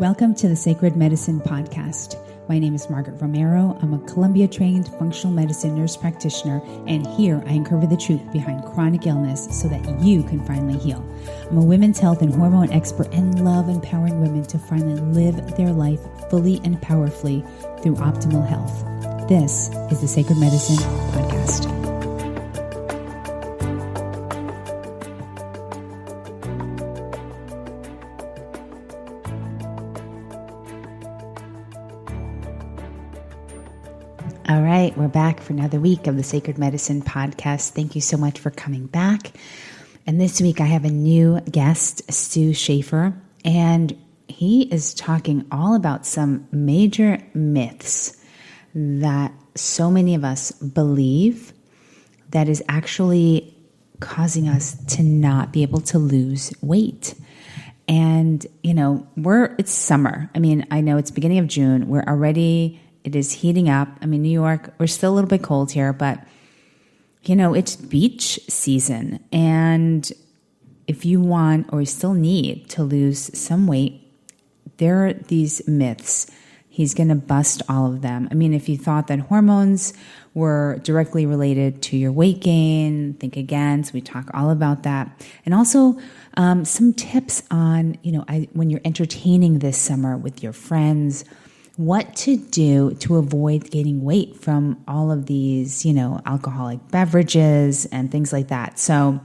Welcome to the Sacred Medicine Podcast. My name is Margaret Romero. I'm a Columbia-trained functional medicine nurse practitioner, and here I uncover the truth behind chronic illness so that you can finally heal. I'm a women's health and hormone expert and love empowering women to finally live their life fully and powerfully through optimal health. This is the Sacred Medicine Podcast. All right, we're back for another week of the Sacred Medicine Podcast. Thank you so much for coming back. And this week I have a new guest, Stu Schaefer, and he is talking all about some major myths that so many of us believe that is actually causing us to not be able to lose weight. And, it's summer. I mean, I know it's beginning of June. It is heating up. I mean, New York, we're still a little bit cold here, but, it's beach season. And if you want or you still need to lose some weight, there are these myths. He's going to bust all of them. I mean, if you thought that hormones were directly related to your weight gain, think again. So we talk all about that. And also some tips on, when you're entertaining this summer with your friends, what to do to avoid gaining weight from all of these, alcoholic beverages and things like that. So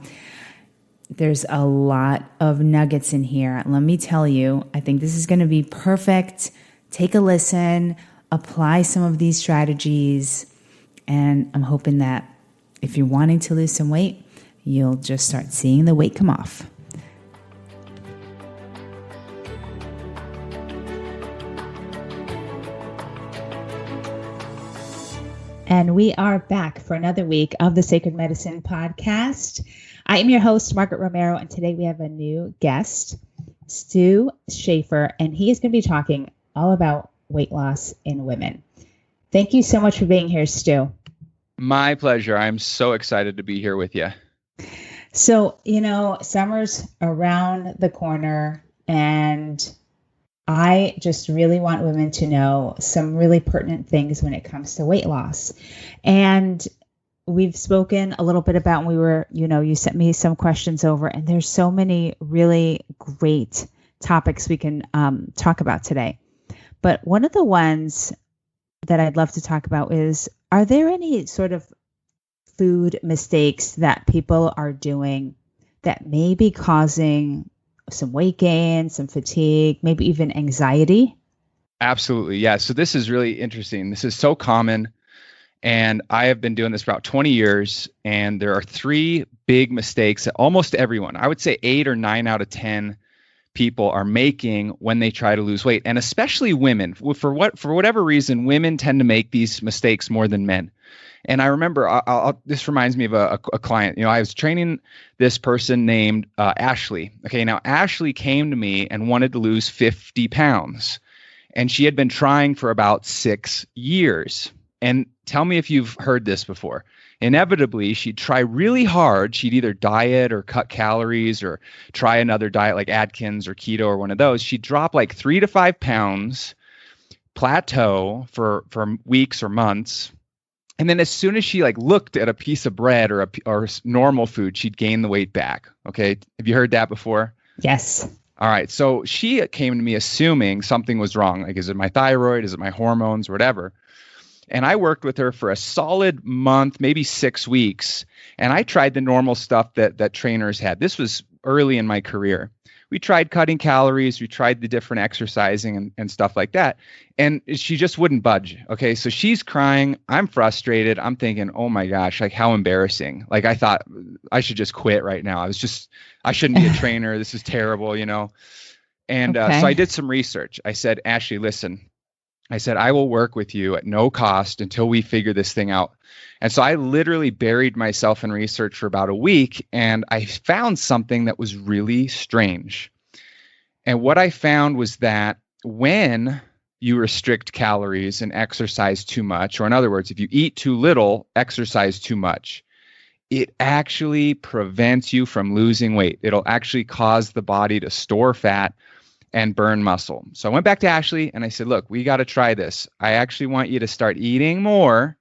there's a lot of nuggets in here. Let me tell you, I think this is going to be perfect. Take a listen, apply some of these strategies, and I'm hoping that if you're wanting to lose some weight, you'll just start seeing the weight come off. And we are back for another week of the Sacred Medicine Podcast. I am your host, Margaret Romero, and today we have a new guest, Stu Schaefer, and he is going to be talking all about weight loss in women. Thank you so much for being here, Stu. My pleasure. I'm so excited to be here with you. So, summer's around the corner, and I just really want women to know some really pertinent things when it comes to weight loss. And we've spoken a little bit about when we were, you sent me some questions over, and there's so many really great topics we can talk about today. But one of the ones that I'd love to talk about is, are there any sort of food mistakes that people are doing that may be causing some weight gain, some fatigue, maybe even anxiety? Absolutely. Yeah. So this is really interesting. This is so common. And I have been doing this for about 20 years. And there are three big mistakes that almost everyone, I would say 8 or 9 out of 10 people are making when they try to lose weight. And especially women. For whatever reason, women tend to make these mistakes more than men. And I remember, this reminds me of a client. I was training this person named Ashley. Okay, now Ashley came to me and wanted to lose 50 pounds. And she had been trying for about 6 years. And tell me if you've heard this before. Inevitably, she'd try really hard. She'd either diet or cut calories or try another diet like Atkins or keto or one of those. She'd drop like 3 to 5 pounds, plateau for weeks or months. And then as soon as she looked at a piece of bread or normal food, she'd gain the weight back. Okay. Have you heard that before? Yes. All right. So she came to me assuming something was wrong. Like, is it my thyroid? Is it my hormones or whatever? And I worked with her for a solid month, maybe 6 weeks. And I tried the normal stuff that trainers had. This was early in my career. We tried cutting calories. We tried the different exercising and stuff like that. And she just wouldn't budge. Okay. So she's crying. I'm frustrated. I'm thinking, oh my gosh, how embarrassing. I thought I should just quit right now. I shouldn't be a trainer. This is terrible, And okay. So I did some research. I said, Ashley, listen, I will work with you at no cost until we figure this thing out. And so I literally buried myself in research for about a week, and I found something that was really strange. And what I found was that when you restrict calories and exercise too much, or in other words, if you eat too little, exercise too much, it actually prevents you from losing weight. It'll actually cause the body to store fat and burn muscle. So I went back to Ashley and I said, look, we got to try this. I actually want you to start eating more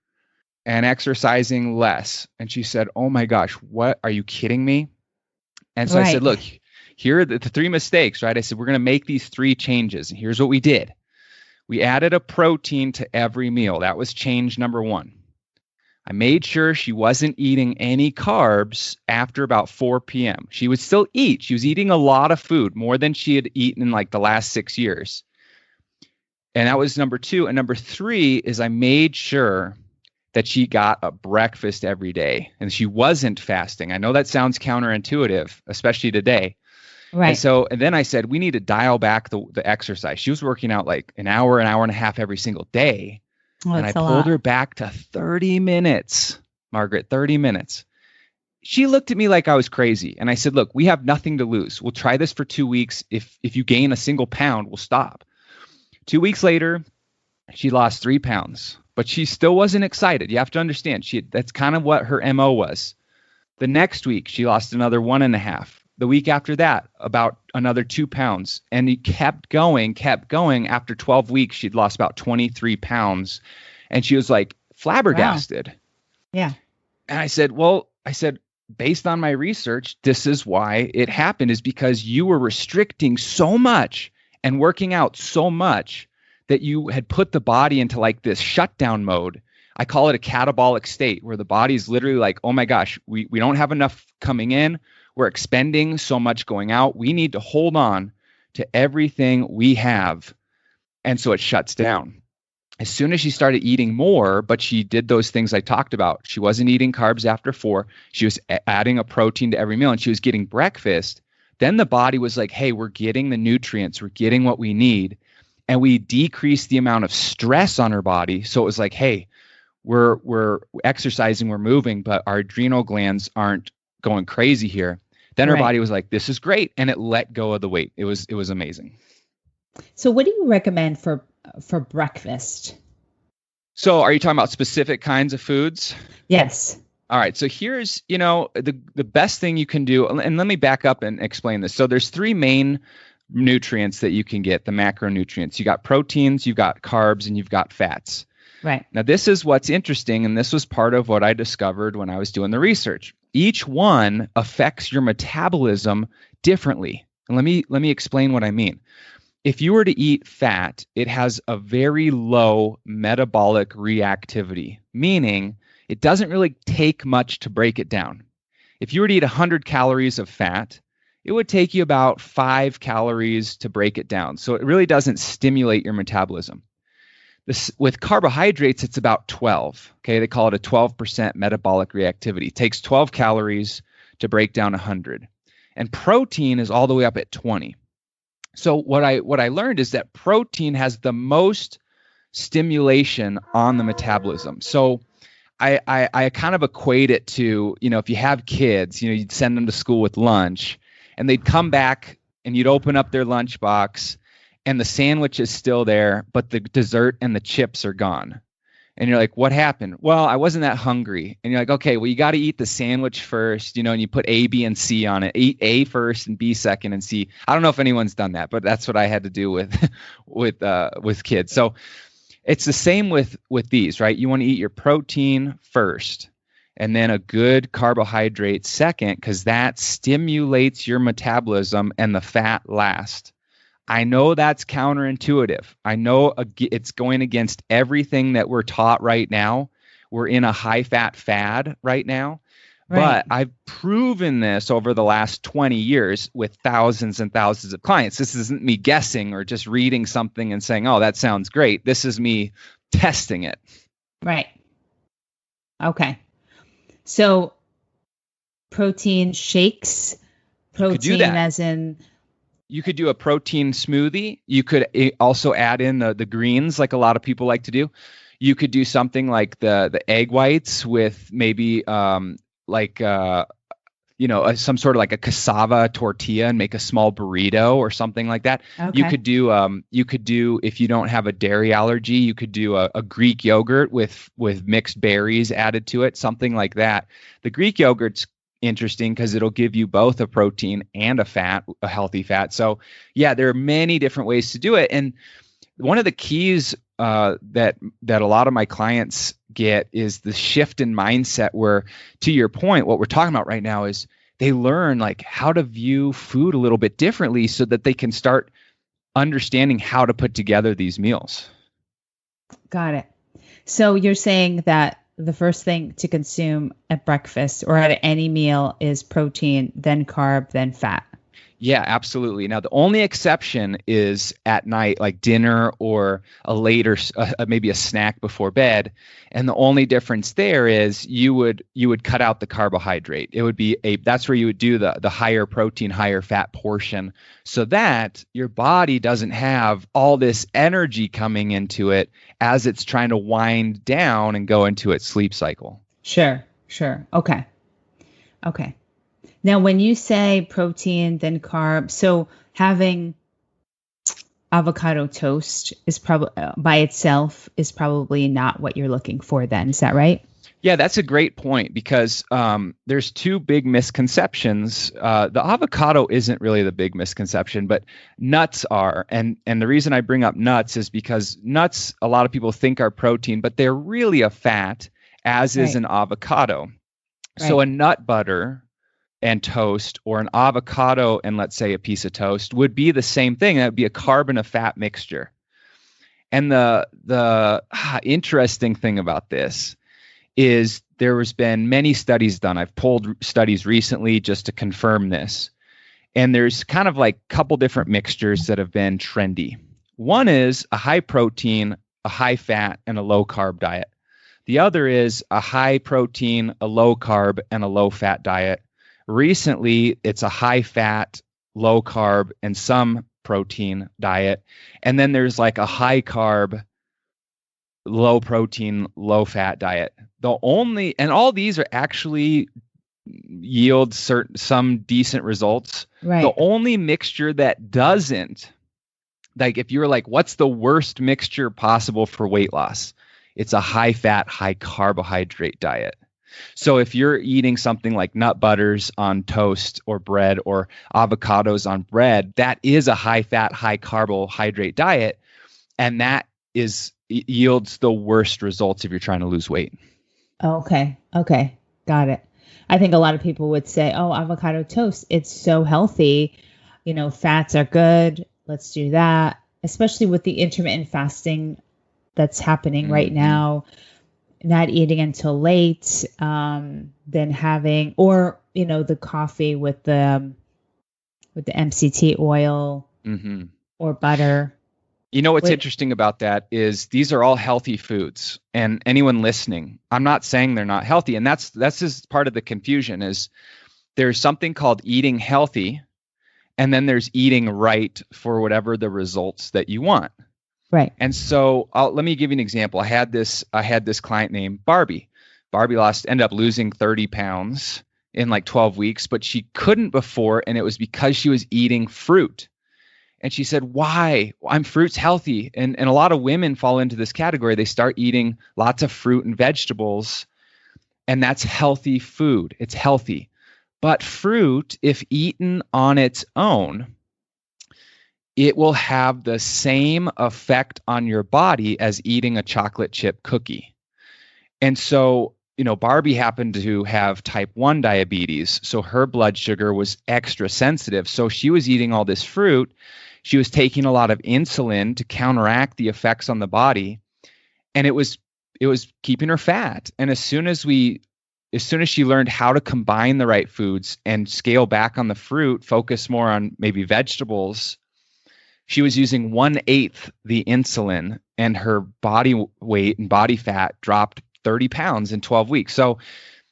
and exercising less. And she said, oh my gosh, what, are you kidding me? And so I said, look, here are the three mistakes, right? I said, we're going to make these three changes. And here's what we did. We added a protein to every meal. That was change number one. I made sure she wasn't eating any carbs after about 4 p.m. She would still eat. She was eating a lot of food, more than she had eaten in like the last 6 years. And that was number two. And number three is I made sure that she got a breakfast every day and she wasn't fasting. I know that sounds counterintuitive, especially today. Right. And then I said, we need to dial back the exercise. She was working out like an hour and a half every single day. Oh, and I pulled her back to 30 minutes, Margaret, 30 minutes. She looked at me like I was crazy. And I said, look, we have nothing to lose. We'll try this for 2 weeks. If you gain a single pound, we'll stop. 2 weeks later, she lost 3 pounds, but she still wasn't excited. You have to understand, that's kind of what her MO was. The next week, she lost another 1.5. The week after that, about another 2 pounds. And he kept going. After 12 weeks, she'd lost about 23 pounds. And she was like flabbergasted. Wow. Yeah. And I said, based on my research, this is why it happened, is because you were restricting so much and working out so much that you had put the body into like this shutdown mode. I call it a catabolic state, where the body is literally like, oh my gosh, we don't have enough coming in. We're expending so much going out. We need to hold on to everything we have. And so it shuts down. As soon as she started eating more, but she did those things I talked about. She wasn't eating carbs after 4. She was adding a protein to every meal, and she was getting breakfast. Then the body was like, hey, we're getting the nutrients. We're getting what we need. And we decreased the amount of stress on her body. So it was like, hey, we're exercising, we're moving, but our adrenal glands aren't going crazy here. Then her body was like, this is great. And it let go of the weight. It was amazing. So what do you recommend for breakfast? So are you talking about specific kinds of foods? Yes. All right. So here's, the best thing you can do. And let me back up and explain this. So there's 3 main nutrients that you can get, the macronutrients. You got proteins, you've got carbs, and you've got fats. Right. Now, this is what's interesting. And this was part of what I discovered when I was doing the research. Each one affects your metabolism differently. And let me explain what I mean. If you were to eat fat, it has a very low metabolic reactivity, meaning it doesn't really take much to break it down. If you were to eat 100 calories of fat, it would take you about 5 calories to break it down. So it really doesn't stimulate your metabolism. With carbohydrates, it's about 12. Okay, they call it a 12% metabolic reactivity. It takes 12 calories to break down 100. And protein is all the way up at 20. So what I learned is that protein has the most stimulation on the metabolism. So I kind of equate it to, if you have kids, you'd send them to school with lunch, and they'd come back and you'd open up their lunchbox, and the sandwich is still there, but the dessert and the chips are gone. And you're like, what happened? Well, I wasn't that hungry. And you're like, okay, well, you got to eat the sandwich first, and you put A, B, and C on it. Eat A first and B second and C. I don't know if anyone's done that, but that's what I had to do with kids. So it's the same with these, right? You want to eat your protein first and then a good carbohydrate second, because that stimulates your metabolism, and the fat last. I know that's counterintuitive. I know it's going against everything that we're taught right now. We're in a high-fat fad right now. Right. But I've proven this over the last 20 years with thousands and thousands of clients. This isn't me guessing or just reading something and saying, oh, that sounds great. This is me testing it. Right. Okay. So protein shakes, protein as in... You could do a protein smoothie. You could also add in the greens, like a lot of people like to do. You could do something like the egg whites with maybe some sort of like a cassava tortilla, and make a small burrito or something like that. Okay. You could do if you don't have a dairy allergy, you could do a Greek yogurt with mixed berries added to it, something like that. The Greek yogurt's interesting because it'll give you both a protein and a healthy fat. So yeah, there are many different ways to do it. And one of the keys that a lot of my clients get is the shift in mindset where, to your point, what we're talking about right now is they learn like how to view food a little bit differently so that they can start understanding how to put together these meals. Got it. So you're saying that the first thing to consume at breakfast or at any meal is protein, then carb, then fat. Yeah, absolutely. Now, the only exception is at night, like dinner or a later, maybe a snack before bed. And the only difference there is you would cut out the carbohydrate. It would be that's where you would do the higher protein, higher fat portion so that your body doesn't have all this energy coming into it as it's trying to wind down and go into its sleep cycle. Sure. Okay. Now, when you say protein, then carb, so having avocado toast is probably by itself is probably not what you're looking for then. Is that right? Yeah, that's a great point because there's two big misconceptions. The avocado isn't really the big misconception, but nuts are. And the reason I bring up nuts is because nuts, a lot of people think are protein, but they're really a fat, as is an avocado. Right. So a nut butter and toast, or an avocado and let's say a piece of toast, would be the same thing. That would be a carb and a fat mixture. And the interesting thing about this is there has been many studies done. I've pulled studies recently just to confirm this. And there's kind of like a couple different mixtures that have been trendy. One is a high protein, a high fat, and a low carb diet. The other is a high protein, a low carb, and a low fat diet. Recently, it's a high fat, low carb, and some protein diet. And then there's like a high carb, low protein, low fat diet. And all these are actually yield some decent results. Right. The only mixture that doesn't, like if you were like, what's the worst mixture possible for weight loss? It's a high fat, high carbohydrate diet. So if you're eating something like nut butters on toast or bread or avocados on bread, that is a high fat, high carbohydrate diet. And that yields the worst results if you're trying to lose weight. Okay. Got it. I think a lot of people would say, oh, avocado toast, it's so healthy. Fats are good. Let's do that. Especially with the intermittent fasting that's happening right now. Not eating until late, then having, or, the coffee with the MCT oil or butter. What's interesting about that is these are all healthy foods, and anyone listening, I'm not saying they're not healthy. And that's just part of the confusion is there's something called eating healthy, and then there's eating right for whatever the results that you want. Right. And so let me give you an example. I had this client named Barbie. Barbie ended up losing 30 pounds in like 12 weeks, but she couldn't before. And it was because she was eating fruit. And she said, why? Fruit's healthy. And a lot of women fall into this category. They start eating lots of fruit and vegetables, and that's healthy food. It's healthy. But fruit, if eaten on its own, it will have the same effect on your body as eating a chocolate chip cookie. And so, Barbie happened to have type 1 diabetes. So her blood sugar was extra sensitive. So she was eating all this fruit. She was taking a lot of insulin to counteract the effects on the body. And it was keeping her fat. And as soon as she learned how to combine the right foods and scale back on the fruit, focus more on maybe vegetables, she was using 1/8 the insulin, and her body weight and body fat dropped 30 pounds in 12 weeks. So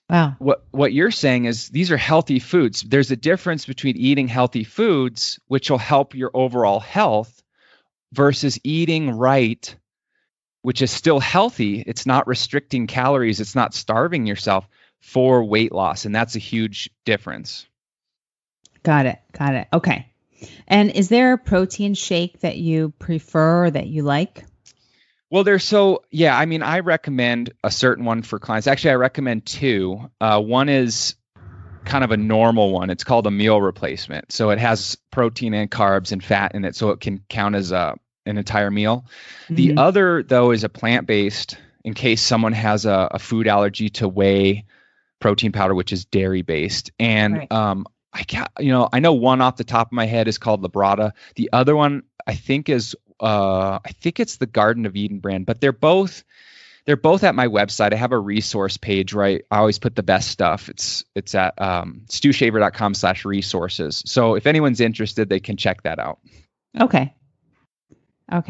wow. What you're saying is these are healthy foods. There's a difference between eating healthy foods, which will help your overall health, versus eating right, which is still healthy. It's not restricting calories. It's not starving yourself for weight loss. And that's a huge difference. Got it. Okay. And is there a protein shake that you prefer or that you like? Well, I recommend a certain one for clients. Actually, I recommend two. One is kind of a normal one. It's called a meal replacement. So it has protein and carbs and fat in it, so it can count as an entire meal. The other, though, is a plant-based, in case someone has a food allergy to whey protein powder, which is dairy-based. And I know one off the top of my head is called Labrada. The other one I think is it's the Garden of Eden brand, but they're both at my website. I have a resource page where I always put the best stuff. It's at StuSchaefer.com/resources. So if anyone's interested, they can check that out. Okay. All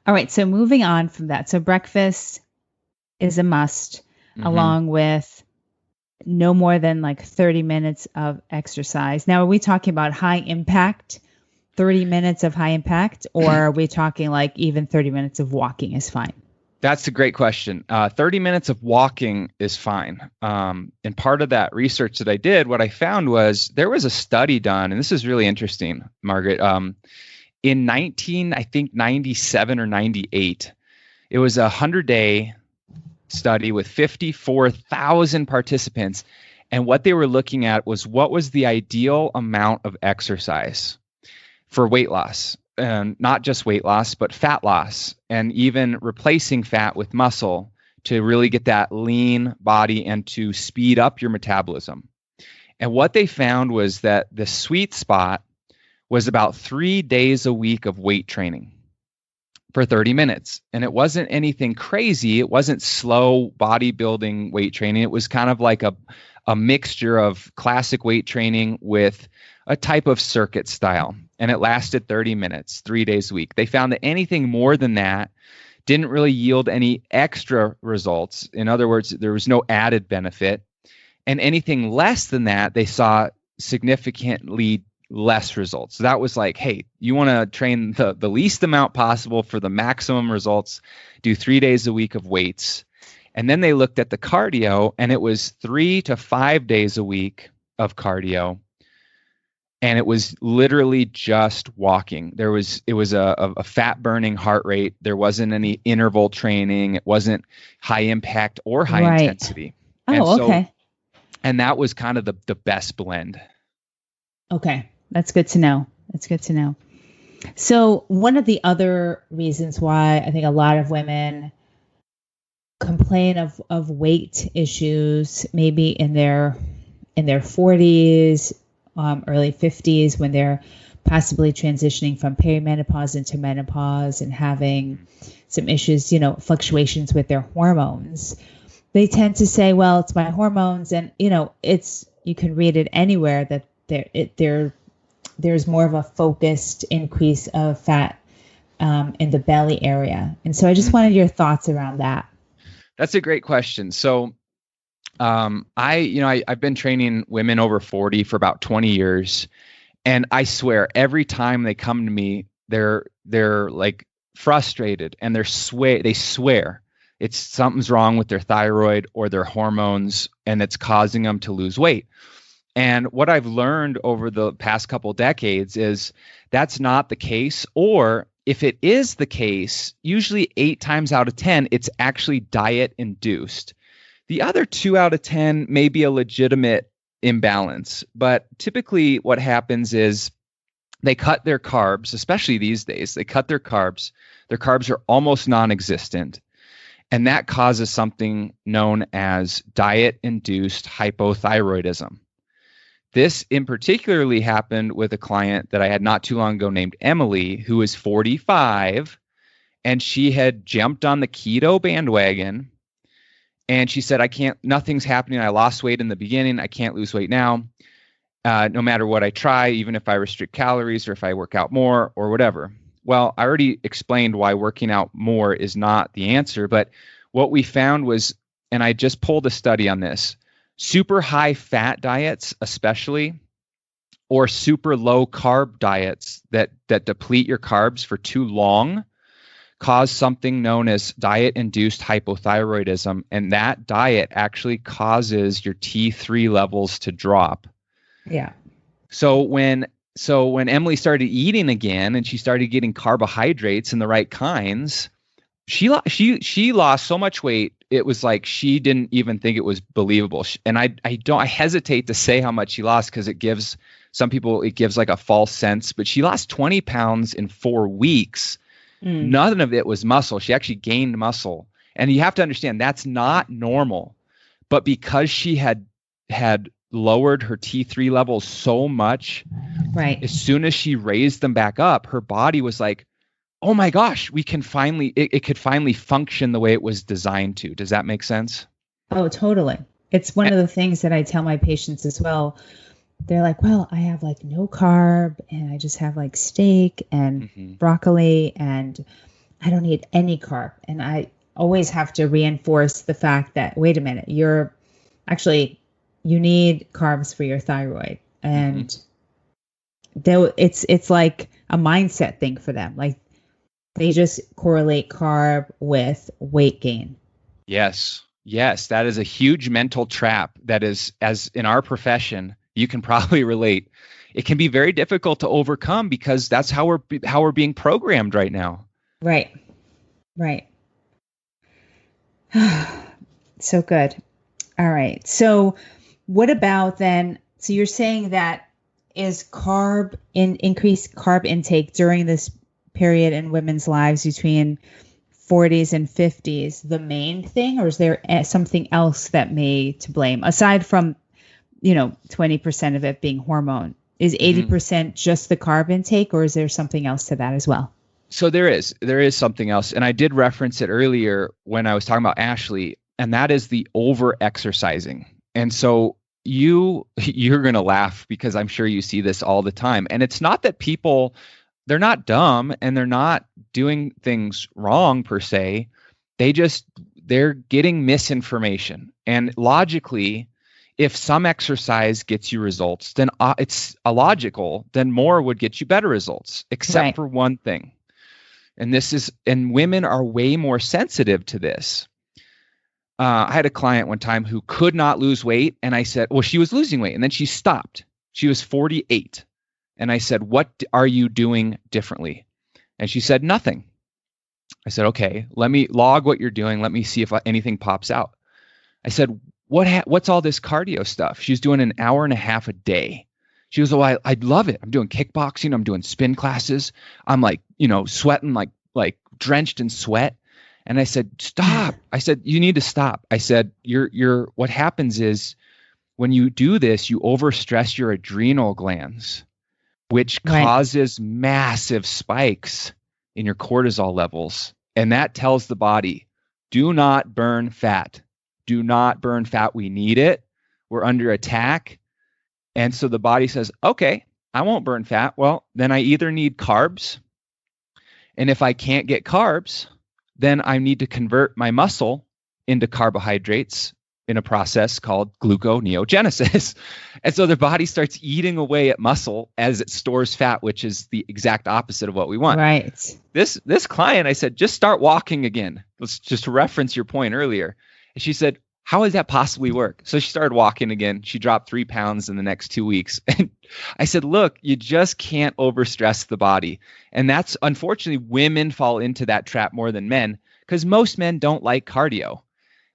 right. So moving on from that. So breakfast is a must, along with no more than like 30 minutes of exercise. Now, are we talking about high impact, 30 minutes of high impact, or are we talking like even 30 minutes of walking is fine? That's a great question. 30 minutes of walking is fine. And part of that research that I did, what I found was there was a study done, and this is really interesting, Margaret. In 97 or 98, it was a 100-day study with 54,000 participants. And what they were looking at was what was the ideal amount of exercise for weight loss, and not just weight loss, but fat loss, and even replacing fat with muscle to really get that lean body and to speed up your metabolism. And what they found was that the sweet spot was about 3 days a week of weight training for 30 minutes. And it wasn't anything crazy. It wasn't slow bodybuilding weight training. It was kind of like a mixture of classic weight training with a type of circuit style. And it lasted 30 minutes, 3 days a week. They found that anything more than that didn't really yield any extra results. In other words, there was no added benefit. And anything less than that, they saw significantly less results. So that was like, hey, you want to train the least amount possible for the maximum results, do 3 days a week of weights. And then they looked at the cardio, and it was 3 to 5 days a week of cardio. And it was literally just walking. It was a fat burning heart rate. There wasn't any interval training. It wasn't high impact or high intensity. Okay. And that was kind of the best blend. Okay. That's good to know. So one of the other reasons why I think a lot of women complain of weight issues, maybe in their 40s, early 50s, when they're possibly transitioning from perimenopause into menopause and having some issues, fluctuations with their hormones, they tend to say, well, it's my hormones. And, you can read it anywhere that there's more of a focused increase of fat in the belly area. And so I just wanted your thoughts around that. That's a great question. So I've been training women over 40 for about 20 years. And I swear every time they come to me, they're like frustrated, and they swear it's something's wrong with their thyroid or their hormones, and it's causing them to lose weight. And what I've learned over the past couple decades is that's not the case. Or if it is the case, usually 8 times out of 10, it's actually diet induced. The other 2 out of 10 may be a legitimate imbalance. But typically what happens is they cut their carbs, especially these days, they cut their carbs. Their carbs are almost non-existent. And that causes something known as diet-induced hypothyroidism. This in particularly happened with a client that I had not too long ago named Emily, who was 45, and she had jumped on the keto bandwagon. And she said, nothing's happening. I lost weight in the beginning. I can't lose weight now. No matter what I try, even if I restrict calories or if I work out more or whatever. Well, I already explained why working out more is not the answer. But what we found was, and I just pulled a study on this, super high fat diets, especially, or super low carb diets that deplete your carbs for too long, cause something known as diet-induced hypothyroidism. And that diet actually causes your T3 levels to drop. Yeah. So when Emily started eating again and she started getting carbohydrates and the right kinds, she lost so much weight it was like she didn't even think it was believable. And I hesitate to say how much she lost because it gives some people, it gives like a false sense, but she lost 20 pounds in 4 weeks. None of it was muscle. She actually gained muscle. And you have to understand that's not normal. But because she had lowered her T3 levels so much, right? As soon as she raised them back up, her body was like, oh my gosh, we can finally, it could finally function the way it was designed to. Does that make sense? Oh, totally. It's one of the things that I tell my patients as well. They're like, well, I have like no carb and I just have like steak and broccoli and I don't need any carb. And I always have to reinforce the fact that, wait a minute, you need carbs for your thyroid. And it's like a mindset thing for them. Like they just correlate carb with weight gain. Yes. That is a huge mental trap that is, as in our profession, you can probably relate. It can be very difficult to overcome because that's how we're being programmed right now. Right. So good. All right. So what about then? So you're saying that is increased carb intake during this period in women's lives between 40s and 50s the main thing, or is there something else that may to blame aside from 20% of it being hormone? Is 80% just the carb intake, or is there something else to that as well? So there is something else. And I did reference it earlier when I was talking about Ashley, and that is the over exercising. And so you're going to laugh because I'm sure you see this all the time. And it's not that people, they're not dumb and they're not doing things wrong per se. They're getting misinformation. And logically, if some exercise gets you results, then it's illogical, then more would get you better results, except for one thing. And women are way more sensitive to this. I had a client one time who could not lose weight. And I said, well, she was losing weight and then she stopped. She was 48. And I said, what are you doing differently? And she said, nothing. I said, okay, let me log what you're doing. Let me see if anything pops out. I said, what's all this cardio stuff? She's doing an hour and a half a day. She goes, oh, I love it. I'm doing kickboxing. I'm doing spin classes. I'm like, sweating, like drenched in sweat. And I said, stop. I said, you need to stop. I said, what happens is when you do this, you overstress your adrenal glands, which causes massive spikes in your cortisol levels. And that tells the body, do not burn fat. Do not burn fat. We need it. We're under attack. And so the body says, okay, I won't burn fat. Well, then I either need carbs. And if I can't get carbs, then I need to convert my muscle into carbohydrates in a process called gluconeogenesis. And so the body starts eating away at muscle as it stores fat, which is the exact opposite of what we want. Right. This client, I said, just start walking again. Let's just reference your point earlier. And she said, how does that possibly work? So she started walking again. She dropped 3 pounds in the next 2 weeks. And I said, look, you just can't overstress the body. And that's, unfortunately, women fall into that trap more than men because most men don't like cardio.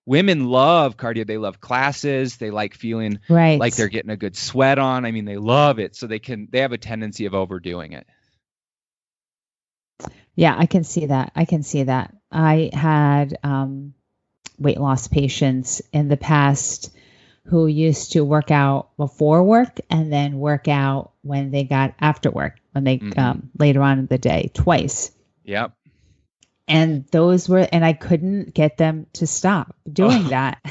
Women love cardio. They love classes. They like feeling like they're getting a good sweat on. I mean, they love it. So they have a tendency of overdoing it. Yeah, I can see that. I had weight loss patients in the past who used to work out before work and then work out when they got after work, when they later on in the day, twice. Yep. And I couldn't get them to stop doing that.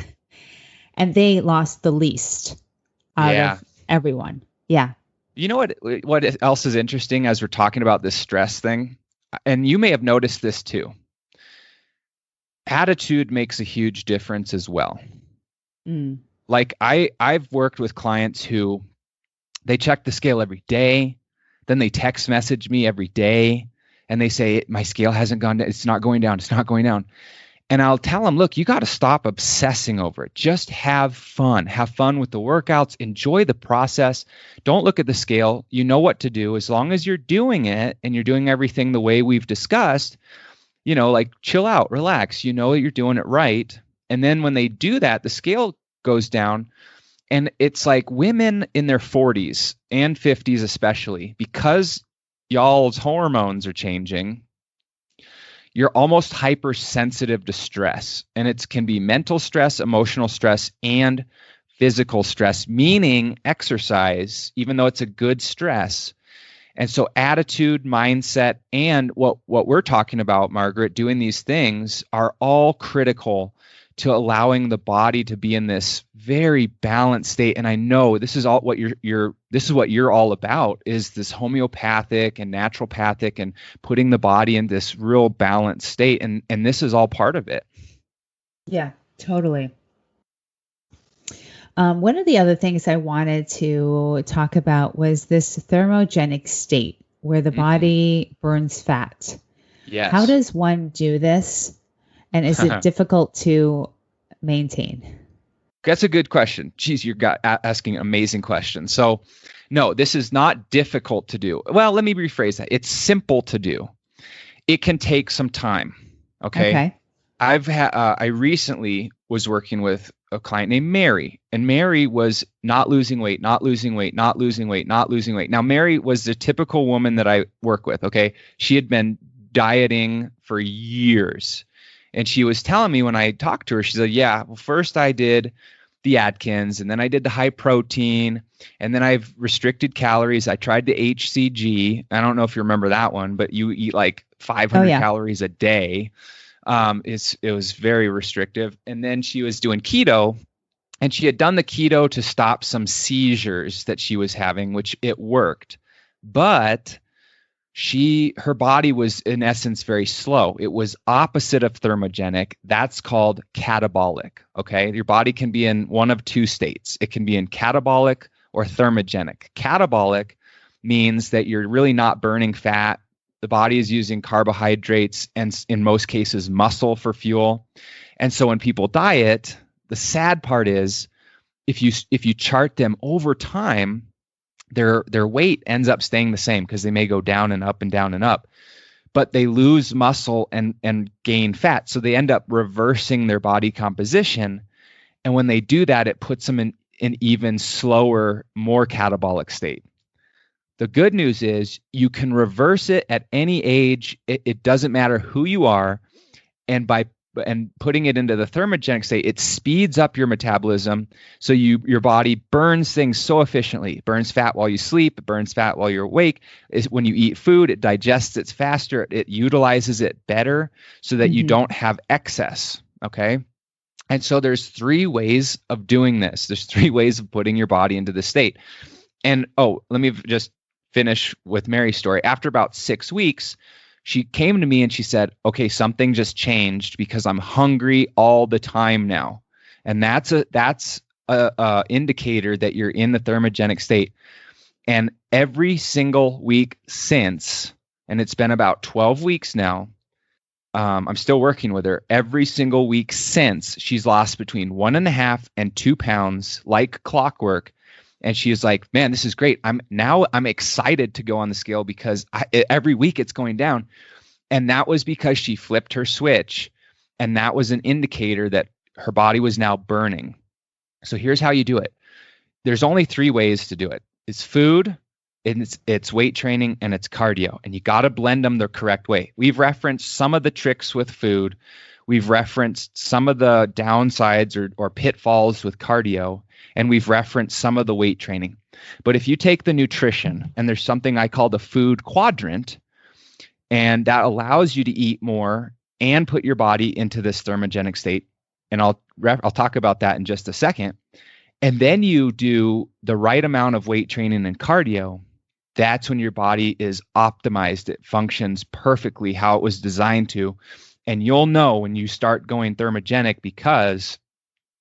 And they lost the least out of everyone. Yeah. You know what else is interesting as we're talking about this stress thing? And you may have noticed this too. Attitude makes a huge difference as well. Like I've worked with clients who they check the scale every day, then they text message me every day and they say, my scale hasn't gone down. It's not going down. It's not going down. And I'll tell them, look, you got to stop obsessing over it. Just have fun. Have fun with the workouts. Enjoy the process. Don't look at the scale. You know what to do. As long as you're doing it and you're doing everything the way we've discussed, like chill out, relax. You know you're doing it right. And then when they do that, the scale goes down. And it's like women in their 40s and 50s, especially, because y'all's hormones are changing, you're almost hypersensitive to stress. And it can be mental stress, emotional stress, and physical stress, meaning exercise, even though it's a good stress. And so attitude, mindset, and what we're talking about, Margaret, doing these things are all critical to allowing the body to be in this very balanced state. And I know this is all what you're all about, is this homeopathic and naturopathic and putting the body in this real balanced state. And this is all part of it. Yeah, totally. One of the other things I wanted to talk about was this thermogenic state where the body burns fat. Yes. How does one do this? And is it difficult to maintain? That's a good question. Geez, you're asking amazing questions. So, no, this is not difficult to do. Well, let me rephrase that. It's simple to do. It can take some time. Okay. I recently was working with a client named Mary, and Mary was not losing weight. Now, Mary was the typical woman that I work with. Okay. She had been dieting for years. And she was telling me when I talked to her, she said, yeah, well, first I did the Atkins, and then I did the high protein, and then I've restricted calories. I tried the HCG. I don't know if you remember that one, but you eat like 500 calories a day. It was very restrictive. And then she was doing keto, and she had done the keto to stop some seizures that she was having, which it worked. But her body was in essence very slow. It was opposite of thermogenic. That's called catabolic. Okay. Your body can be in one of two states. It can be in catabolic or thermogenic. Catabolic means that you're really not burning fat. The body is using carbohydrates and in most cases muscle for fuel. And so when people diet, the sad part is if you chart them over time, their weight ends up staying the same because they may go down and up and down and up, but they lose muscle and gain fat. So they end up reversing their body composition. And when they do that, it puts them in an even slower, more catabolic state. The good news is you can reverse it at any age. It doesn't matter who you are. And by putting it into the thermogenic state, it speeds up your metabolism. So your body burns things so efficiently. It burns fat while you sleep. It burns fat while you're awake. When you eat food, it digests it faster. It utilizes it better so that you don't have excess. Okay. And so there's 3 ways of doing this. There's 3 ways of putting your body into this state. And let me just finish with Mary's story. After about 6 weeks, she came to me and she said, okay, something just changed because I'm hungry all the time now. And that's a indicator that you're in the thermogenic state. And every single week since, and it's been about 12 weeks now, I'm still working with her. Every single week since, she's lost between 1.5 and 2 pounds like clockwork. And she was like, man, this is great. I'm excited to go on the scale because every week it's going down. And that was because she flipped her switch. And that was an indicator that her body was now burning. So here's how you do it. There's only 3 ways to do it. It's food, it's weight training, and it's cardio. And you got to blend them the correct way. We've referenced some of the tricks with food. We've referenced some of the downsides or pitfalls with cardio. And we've referenced some of the weight training. But if you take the nutrition, and there's something I call the food quadrant, and that allows you to eat more and put your body into this thermogenic state. And I'll talk about that in just a second. And then you do the right amount of weight training and cardio. That's when your body is optimized. It functions perfectly how it was designed to. And you'll know when you start going thermogenic because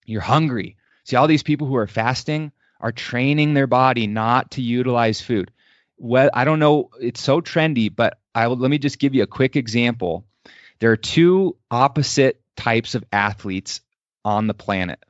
you're hungry. See, all these people who are fasting are training their body not to utilize food. Well, I don't know, it's so trendy, but let me just give you a quick example. There are 2 opposite types of athletes on the planet.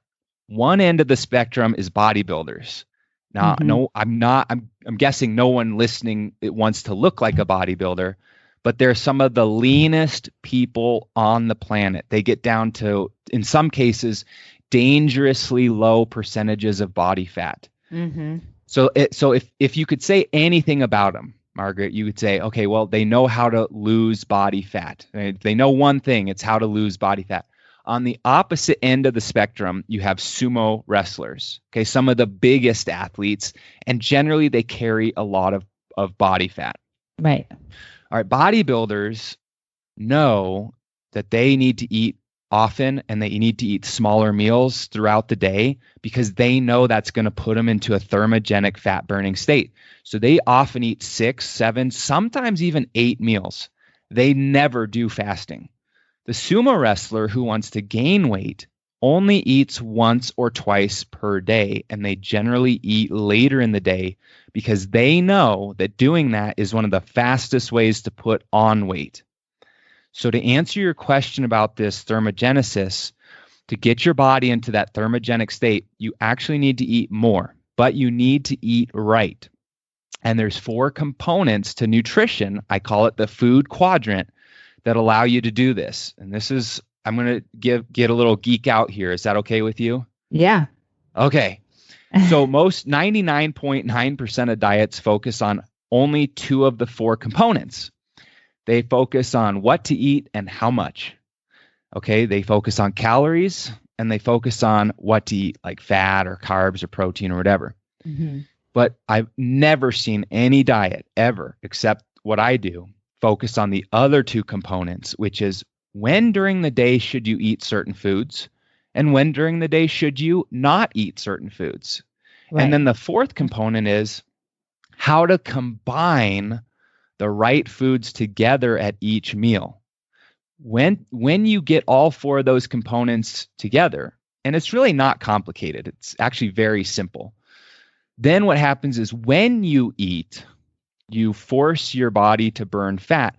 One end of the spectrum is bodybuilders. Now, no, I'm guessing no one listening wants to look like a bodybuilder, but they're some of the leanest people on the planet. They get down to, in some cases, dangerously low percentages of body fat. Mm-hmm. So if you could say anything about them, Margaret, you would say, okay, well, they know how to lose body fat. They know one thing, it's how to lose body fat. On the opposite end of the spectrum, you have sumo wrestlers, okay, some of the biggest athletes, and generally they carry a lot of body fat. Right. All right, bodybuilders know that they need to eat often and they need to eat smaller meals throughout the day because they know that's going to put them into a thermogenic fat burning state. So they often eat 6, 7, sometimes even 8 meals. They never do fasting. The sumo wrestler who wants to gain weight only eats once or twice per day, and they generally eat later in the day because they know that doing that is one of the fastest ways to put on weight. So to answer your question about this thermogenesis, to get your body into that thermogenic state, you actually need to eat more, but you need to eat right. And there's 4 components to nutrition. I call it the food quadrant that allow you to do this. And this is, I'm going to get a little geek out here. Is that okay with you? Yeah. Okay. So most 99.9% of diets focus on only 2 of the 4 components. They focus on what to eat and how much. Okay, they focus on calories and they focus on what to eat, like fat or carbs or protein or whatever. Mm-hmm. But I've never seen any diet ever, except what I do, focus on the other 2 components, which is when during the day should you eat certain foods and when during the day should you not eat certain foods. Right. And then the 4th component is how to combine the right foods together at each meal. When you get all 4 of those components together, and it's really not complicated, it's actually very simple. Then what happens is when you eat, you force your body to burn fat.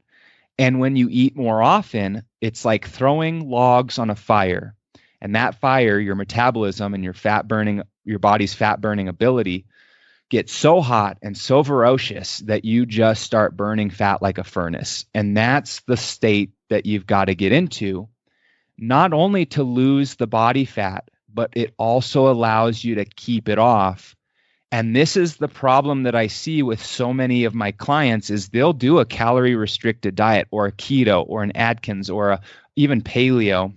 And when you eat more often, it's like throwing logs on a fire. And that fire, your metabolism and your body's fat burning ability get so hot and so ferocious that you just start burning fat like a furnace. And that's the state that you've got to get into, not only to lose the body fat, but it also allows you to keep it off. And this is the problem that I see with so many of my clients is they'll do a calorie restricted diet or a keto or an Atkins or even paleo.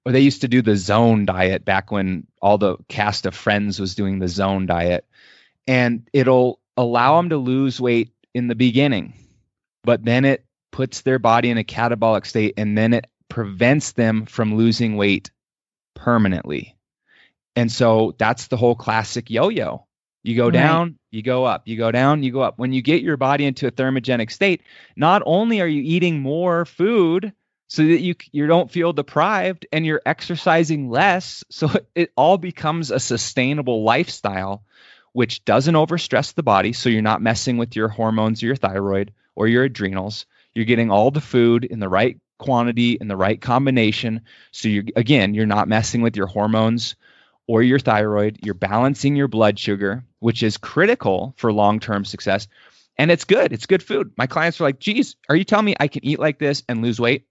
Or they used to do the zone diet back when all the cast of Friends was doing the zone diet. And it'll allow them to lose weight in the beginning, but then it puts their body in a catabolic state and then it prevents them from losing weight permanently. And so that's the whole classic yo-yo. You go down, you go up, you go down, you go up. When you get your body into a thermogenic state, not only are you eating more food so that you don't feel deprived and you're exercising less, so it all becomes a sustainable lifestyle, which doesn't overstress the body. So you're not messing with your hormones or your thyroid or your adrenals. You're getting all the food in the right quantity, in the right combination. So you're not messing with your hormones or your thyroid. You're balancing your blood sugar, which is critical for long-term success. And it's good. It's good food. My clients are like, geez, are you telling me I can eat like this and lose weight?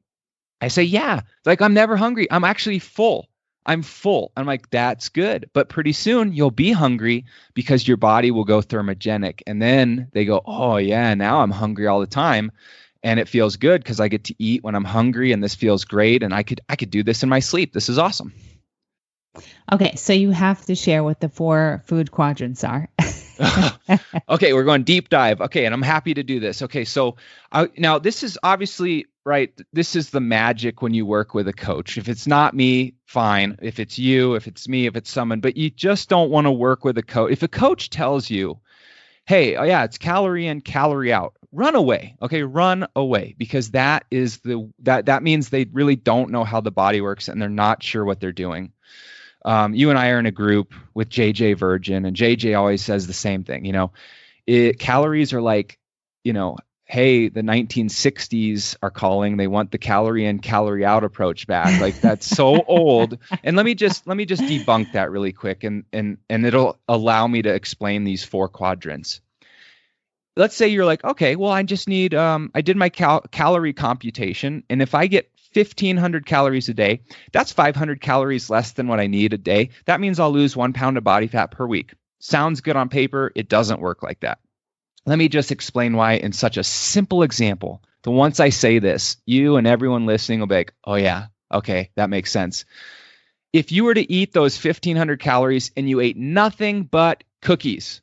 I say, yeah. It's like, I'm never hungry. I'm actually full. I'm full. I'm like, that's good. But pretty soon you'll be hungry because your body will go thermogenic. And then they go, oh yeah, now I'm hungry all the time. And it feels good because I get to eat when I'm hungry and this feels great. And I could do this in my sleep. This is awesome. Okay. So you have to share what the 4 food quadrants are. Okay. We're going deep dive. Okay. And I'm happy to do this. Okay. So now this is obviously right. This is the magic when you work with a coach. If it's not me, fine. If it's you, if it's me, if it's someone, but you just don't want to work with a coach. If a coach tells you, hey, oh yeah, it's calorie in, calorie out, run away. Okay. Run away, because that means they really don't know how the body works and they're not sure what they're doing. You and I are in a group with JJ Virgin, and JJ always says the same thing. Calories are like, hey, the 1960s are calling. They want the calorie in, calorie out approach back. Like, that's so old. And let me just debunk that really quick, and it'll allow me to explain these 4 quadrants. let's say you're like, okay, well, I just need, I did my calorie computation. And if I get 1,500 calories a day, that's 500 calories less than what I need a day. That means I'll lose 1 pound of body fat per week. Sounds good on paper. It doesn't work like that. Let me just explain why in such a simple example. So once I say this, you and everyone listening will be like, oh yeah, okay, that makes sense. If you were to eat those 1,500 calories and you ate nothing but cookies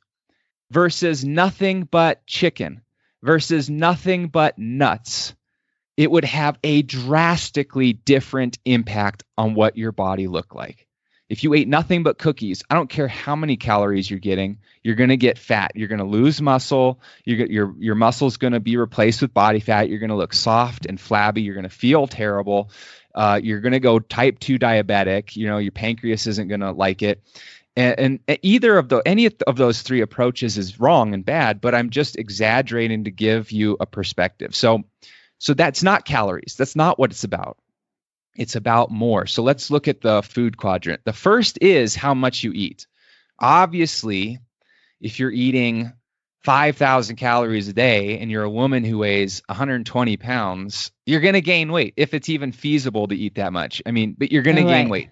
versus nothing but chicken versus nothing but nuts, it would have a drastically different impact on what your body looked like. If you ate nothing but cookies, I don't care how many calories you're getting, you're going to get fat. You're going to lose muscle. Your muscle's going to be replaced with body fat. You're going to look soft and flabby. You're going to feel terrible. You're going to go type 2 diabetic. Your pancreas isn't going to like it. And any of those three approaches is wrong and bad, but I'm just exaggerating to give you a perspective. So that's not calories. That's not what it's about. It's about more. So let's look at the food quadrant. The first is how much you eat. Obviously, if you're eating 5,000 calories a day and you're a woman who weighs 120 pounds, you're going to gain weight if it's even feasible to eat that much. But you're going to gain weight.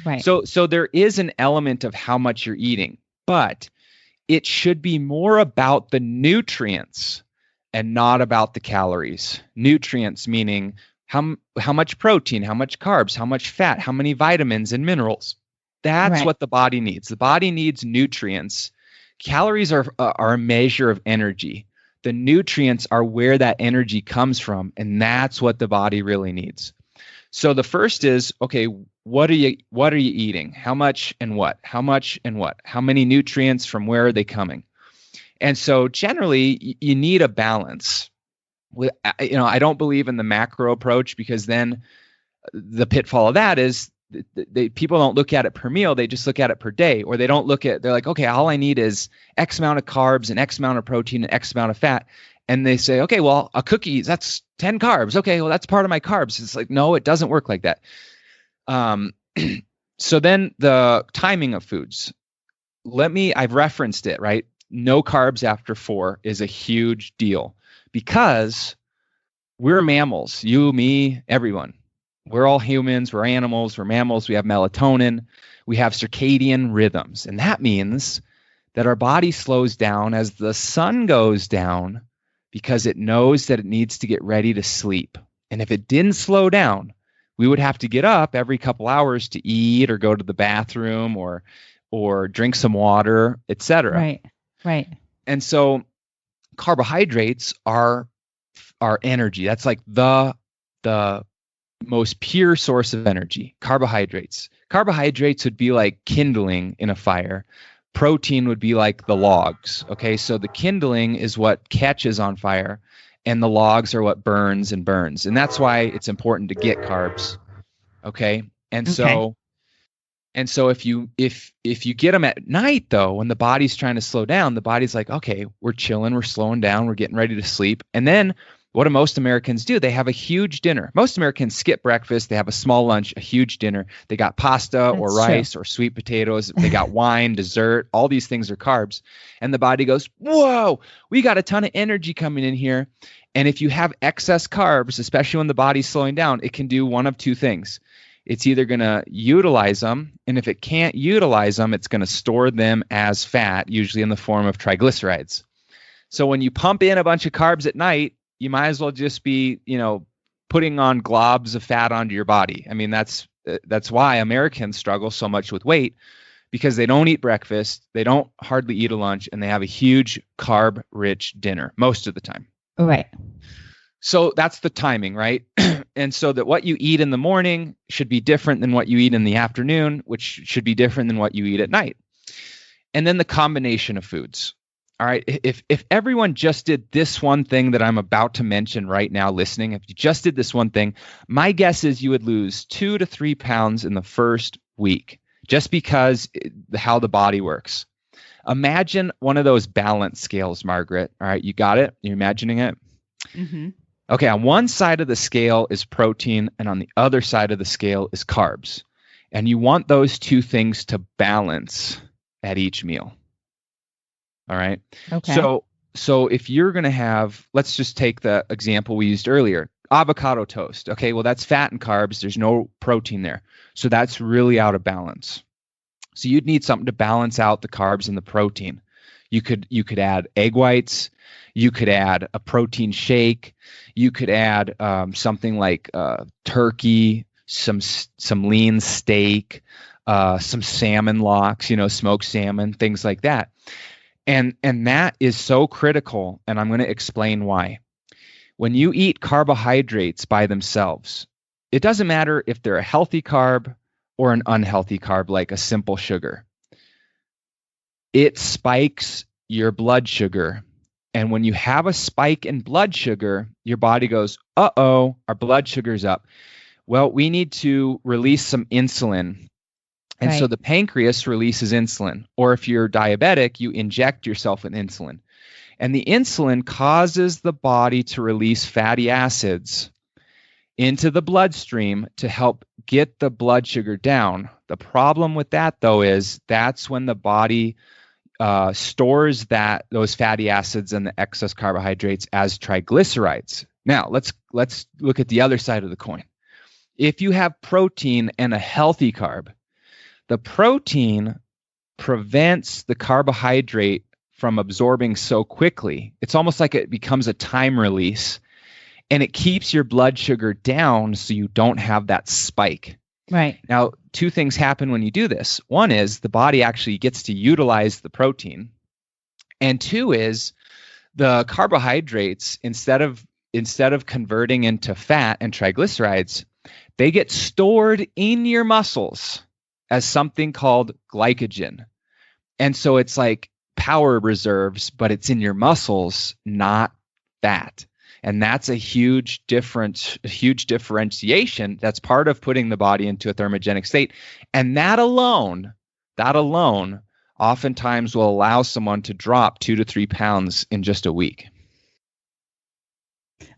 Right. So there is an element of how much you're eating, but it should be more about the nutrients and not about the calories. Nutrients meaning how much protein, how much carbs, how much fat, how many vitamins and minerals. That's what the body needs. The body needs nutrients. Calories are a measure of energy. The nutrients are where that energy comes from, and that's what the body really needs. So the first is, okay, what are you eating? How much and what? How much and what? How many nutrients, from where are they coming? And so generally you need a balance. I don't believe in the macro approach, because then the pitfall of that is people don't look at it per meal. They just look at it per day, or they're like, okay, all I need is X amount of carbs and X amount of protein and X amount of fat. And they say, okay, well, a cookie, that's 10 carbs. Okay, well, that's part of my carbs. It's like, no, it doesn't work like that. So then the timing of foods, I've referenced it, right? No carbs after 4 is a huge deal, because we're mammals, you, me, everyone. We're all humans, we're animals, we're mammals. We have melatonin, we have circadian rhythms. And that means that our body slows down as the sun goes down, because it knows that it needs to get ready to sleep. And if it didn't slow down, we would have to get up every couple hours to eat or go to the bathroom or drink some water, etc. Right. And so carbohydrates are energy. That's like the most pure source of energy. Carbohydrates would be like kindling in a fire. Protein would be like the logs. Okay, so the kindling is what catches on fire, and the logs are what burns and burns. And that's why it's important to get carbs. Okay, and so if you get them at night, though, when the body's trying to slow down, the body's like, okay, we're chilling, we're slowing down, we're getting ready to sleep. And then what do most Americans do? They have a huge dinner. Most Americans skip breakfast. They have a small lunch, a huge dinner. They got pasta or rice or sweet potatoes. They got wine, dessert. All these things are carbs. And the body goes, whoa, we got a ton of energy coming in here. And if you have excess carbs, especially when the body's slowing down, it can do one of two things. It's either going to utilize them, and if it can't utilize them, it's going to store them as fat, usually in the form of triglycerides. So when you pump in a bunch of carbs at night, you might as well just be, putting on globs of fat onto your body. I mean, that's why Americans struggle so much with weight, because they don't eat breakfast, they don't hardly eat a lunch, and they have a huge carb-rich dinner most of the time. Right. So that's the timing, right? And so that what you eat in the morning should be different than what you eat in the afternoon, which should be different than what you eat at night. And then the combination of foods. All right. If everyone just did this one thing that I'm about to mention right now, listening, if you just did this one thing, my guess is you would lose 2 to 3 pounds in the first week, just because how the body works. Imagine one of those balance scales, Margaret. All right. You got it? You're imagining it? Mm-hmm. Okay. On one side of the scale is protein, and on the other side of the scale is carbs. And you want those two things to balance at each meal. All right. Okay. So if you're going to have, let's just take the example we used earlier, avocado toast. Okay, well, that's fat and carbs. There's no protein there. So that's really out of balance. So you'd need something to balance out the carbs and the protein. You could add egg whites. You could add a protein shake. You could add something like turkey, some lean steak, some salmon locks, smoked salmon, things like that. And that is so critical, and I'm going to explain why. When you eat carbohydrates by themselves, it doesn't matter if they're a healthy carb or an unhealthy carb, like a simple sugar. It spikes your blood sugar. And when you have a spike in blood sugar, your body goes, uh-oh, our blood sugar's up. Well, we need to release some insulin. And so the pancreas releases insulin. Or if you're diabetic, you inject yourself with insulin. And the insulin causes the body to release fatty acids into the bloodstream to help get the blood sugar down. The problem with that, though, is that's when the body stores those fatty acids and the excess carbohydrates as triglycerides. Now, let's look at the other side of the coin. If you have protein and a healthy carb, the protein prevents the carbohydrate from absorbing so quickly. It's almost like it becomes a time release, and it keeps your blood sugar down so you don't have that spike. Right. Now, two things happen when you do this. One is the body actually gets to utilize the protein. And two is the carbohydrates, instead of converting into fat and triglycerides, they get stored in your muscles as something called glycogen. And so it's like power reserves, but it's in your muscles, not fat. And that's a huge differentiation. That's part of putting the body into a thermogenic state. And that alone oftentimes will allow someone to drop 2 to 3 pounds in just a week.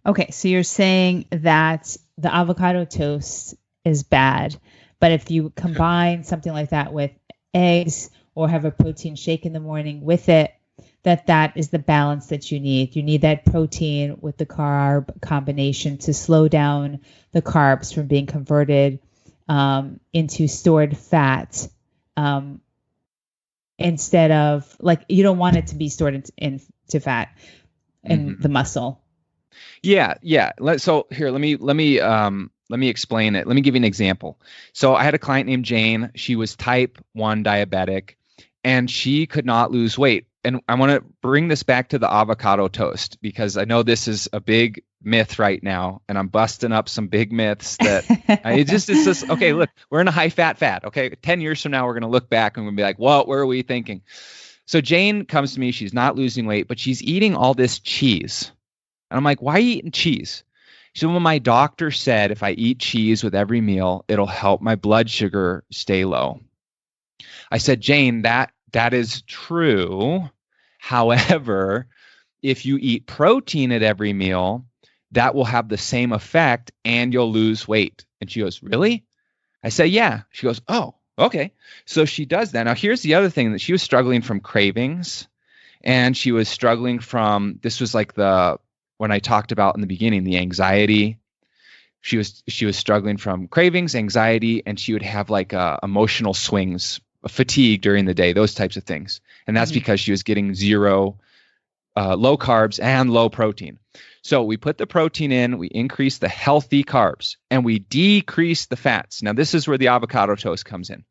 Okay, so you're saying that the avocado toast is bad, but if you combine something like that with eggs or have a protein shake in the morning with it, that is the balance that you need. You need that protein with the carb combination to slow down the carbs from being converted into stored fat, instead of, like, you don't want it to be stored into fat in the muscle. Yeah. So here, let me explain it. Let me give you an example. So I had a client named Jane. She was type 1 diabetic, and she could not lose weight. And I want to bring this back to the avocado toast, because I know this is a big myth right now, and I'm busting up some big myths that it's just, okay, look, we're in a high fat. Okay. 10 years from now, we're going to look back and we'll be like, what were we thinking? So Jane comes to me, she's not losing weight, but she's eating all this cheese. And I'm like, why are you eating cheese? She said, well, my doctor said if I eat cheese with every meal, it'll help my blood sugar stay low. I said, Jane, that is true. However, if you eat protein at every meal, that will have the same effect and you'll lose weight. And she goes, really? I say, yeah. She goes, oh, okay. So she does that. Now, here's the other thing, that she was struggling from cravings, and she was struggling from, this was like when I talked about in the beginning, the anxiety. She was struggling from cravings, anxiety, and she would have like emotional swings, fatigue during the day, those types of things. And that's because she was getting zero low carbs and low protein. So we put the protein in, we increase the healthy carbs, and we decrease the fats. Now, this is where the avocado toast comes in.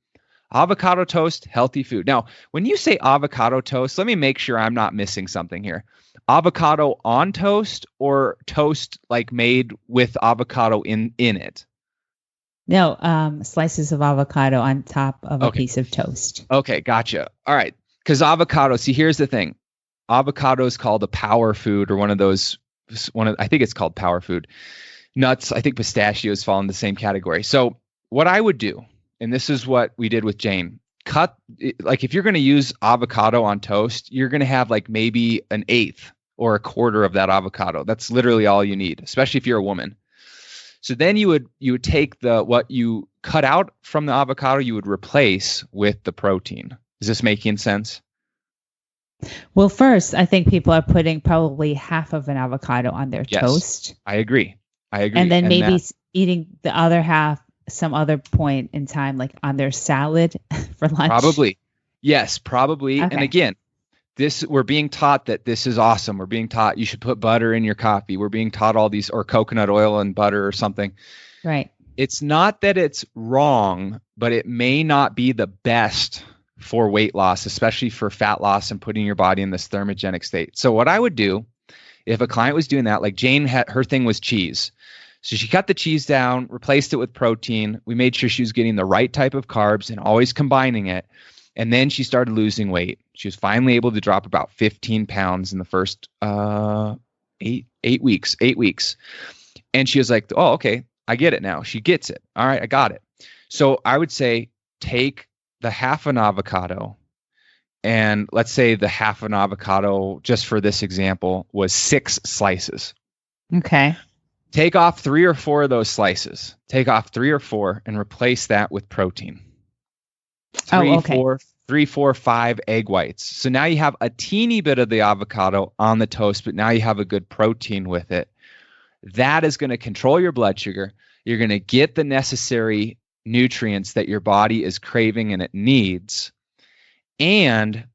Avocado toast, healthy food. Now, when you say avocado toast, let me make sure I'm not missing something here. Avocado on toast, or toast like made with avocado in it? No, slices of avocado on top of a piece of toast. Okay, gotcha. All right. Because avocado, see, here's the thing. Avocado is called a power food, or I think it's called power food. Nuts, I think pistachios fall in the same category. So what I would do, and this is what we did with Jane, like if you're going to use avocado on toast, you're going to have like maybe an eighth or a quarter of that avocado. That's literally all you need, especially if you're a woman. So then you would take what you cut out from the avocado, you would replace with the protein. Is this making sense? Well, first, I think people are putting probably half of an avocado on their Yes, toast. I agree. And then maybe eating the other half some other point in time, like on their salad for lunch. Probably. Yes, probably. Okay. And again, we're being taught that this is awesome. We're being taught you should put butter in your coffee. We're being taught all these, or coconut oil and butter or something. Right. It's not that it's wrong, but it may not be the best for weight loss, especially for fat loss and putting your body in this thermogenic state. So what I would do if a client was doing that, like Jane her thing was cheese. So she cut the cheese down, replaced it with protein. We made sure she was getting the right type of carbs and always combining it. And then she started losing weight. She was finally able to drop about 15 pounds in the first 8 weeks. And she was like, oh, okay, I get it now. She gets it. All right, I got it. So I would say take the half an avocado, and let's say the half an avocado, just for this example, was 6 slices. Okay. Take off 3 or 4 of those slices. Take off 3 or 4 and replace that with protein. 3, 4, 5 egg whites. So now you have a teeny bit of the avocado on the toast, but now you have a good protein with it. That is going to control your blood sugar. You're going to get the necessary nutrients that your body is craving and it needs. And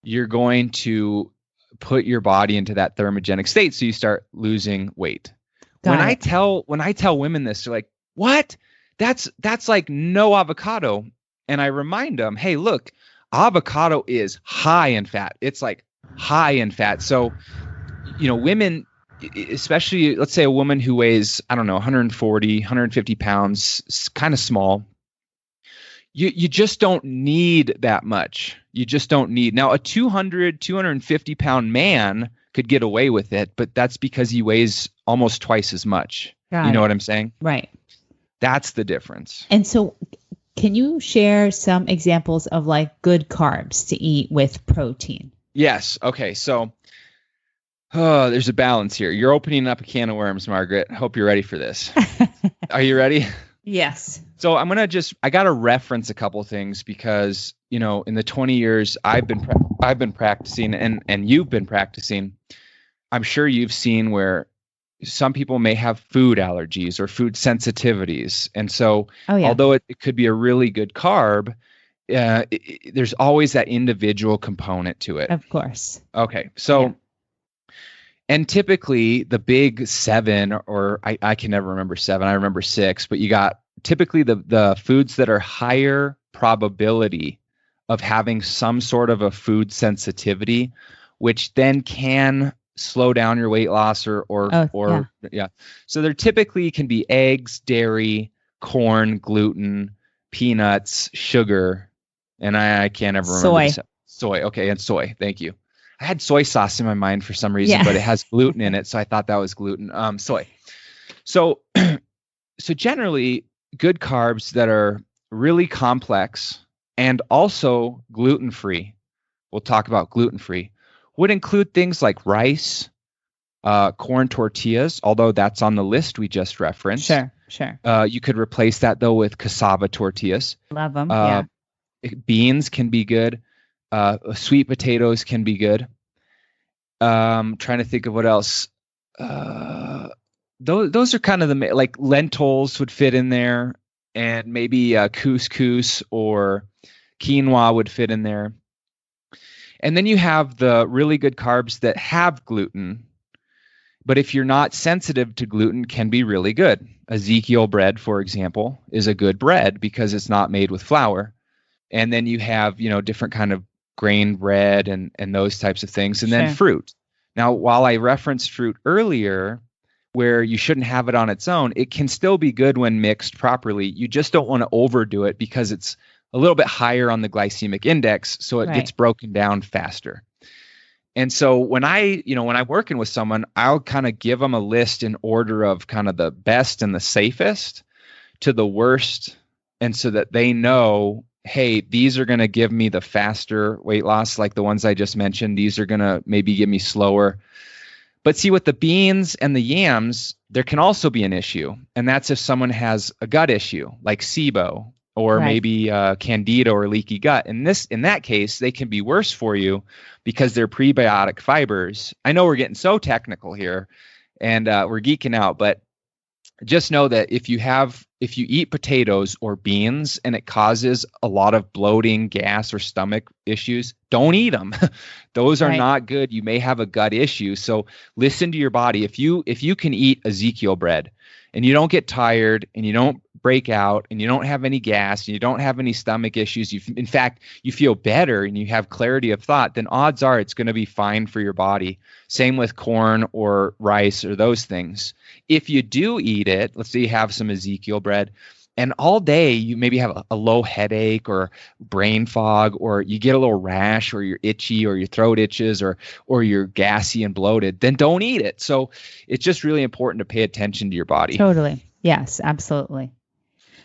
you're going to put your body into that thermogenic state so you start losing weight. When I tell women this, they're like, "What? That's like no avocado." And I remind them, "Hey, look, avocado is high in fat. It's like high in fat." So, women, especially let's say a woman who weighs, I don't know, 140, 150 pounds, kind of small, you just don't need that much. You just don't need. Now, a 200, 250 pound man could get away with it, but that's because he weighs almost twice as much. You know what I'm saying? Right. That's the difference. And so can you share some examples of like good carbs to eat with protein? Yes. Okay. So there's a balance here. You're opening up a can of worms, Margaret. Hope you're ready for this. Are you ready? Yes. So I got to reference a couple things because, in the 20 years I've been practicing and you've been practicing, I'm sure you've seen where some people may have food allergies or food sensitivities. And so although it could be a really good carb, there's always that individual component to it. Of course. Okay. So, and typically the big 7, or I can never remember 7, I remember 6, but you got typically the foods that are higher probability of having some sort of a food sensitivity, which then can slow down your weight loss or. So there typically can be eggs, dairy, corn, gluten, peanuts, sugar, and I can't ever remember. Soy. Okay. And soy. Thank you. I had soy sauce in my mind for some reason, but it has gluten in it. So I thought that was gluten. Soy. So generally good carbs that are really complex and also gluten-free, we'll talk about gluten-free, would include things like rice, corn tortillas, although that's on the list we just referenced. Sure. You could replace that though with cassava tortillas. Love them. Beans can be good. Sweet potatoes can be good. Trying to think of what else. Those are kind of like lentils would fit in there, and maybe couscous or quinoa would fit in there. And then you have the really good carbs that have gluten, but if you're not sensitive to gluten, can be really good. Ezekiel bread, for example, is a good bread because it's not made with flour. And then you have, different kind of grain bread and those types of things. And then fruit. Now, while I referenced fruit earlier, where you shouldn't have it on its own, it can still be good when mixed properly. You just don't want to overdo it because it's a little bit higher on the glycemic index, so it gets broken down faster. And so when I'm working with someone, I'll kind of give them a list in order of kind of the best and the safest to the worst, and so that they know, hey, these are going to give me the faster weight loss, like the ones I just mentioned. These are going to maybe give me slower. But see, with the beans and the yams, there can also be an issue. And that's if someone has a gut issue like SIBO, or Right. maybe candida or leaky gut. In that case, they can be worse for you because they're prebiotic fibers. I know we're getting so technical here and we're geeking out, but just know that if you eat potatoes or beans and it causes a lot of bloating, gas, or stomach issues, don't eat them. Those are Right. not good. You may have a gut issue. So listen to your body. If you can eat Ezekiel bread and you don't get tired and you don't break out and you don't have any gas and you don't have any stomach issues, in fact, you feel better and you have clarity of thought, then odds are it's going to be fine for your body. Same with corn or rice or those things. If you do eat it, let's say you have some Ezekiel bread, and all day you maybe have a low headache or brain fog, or you get a little rash, or you're itchy, or your throat itches, or you're gassy and bloated, then don't eat it. So it's just really important to pay attention to your body. Totally. Yes, absolutely.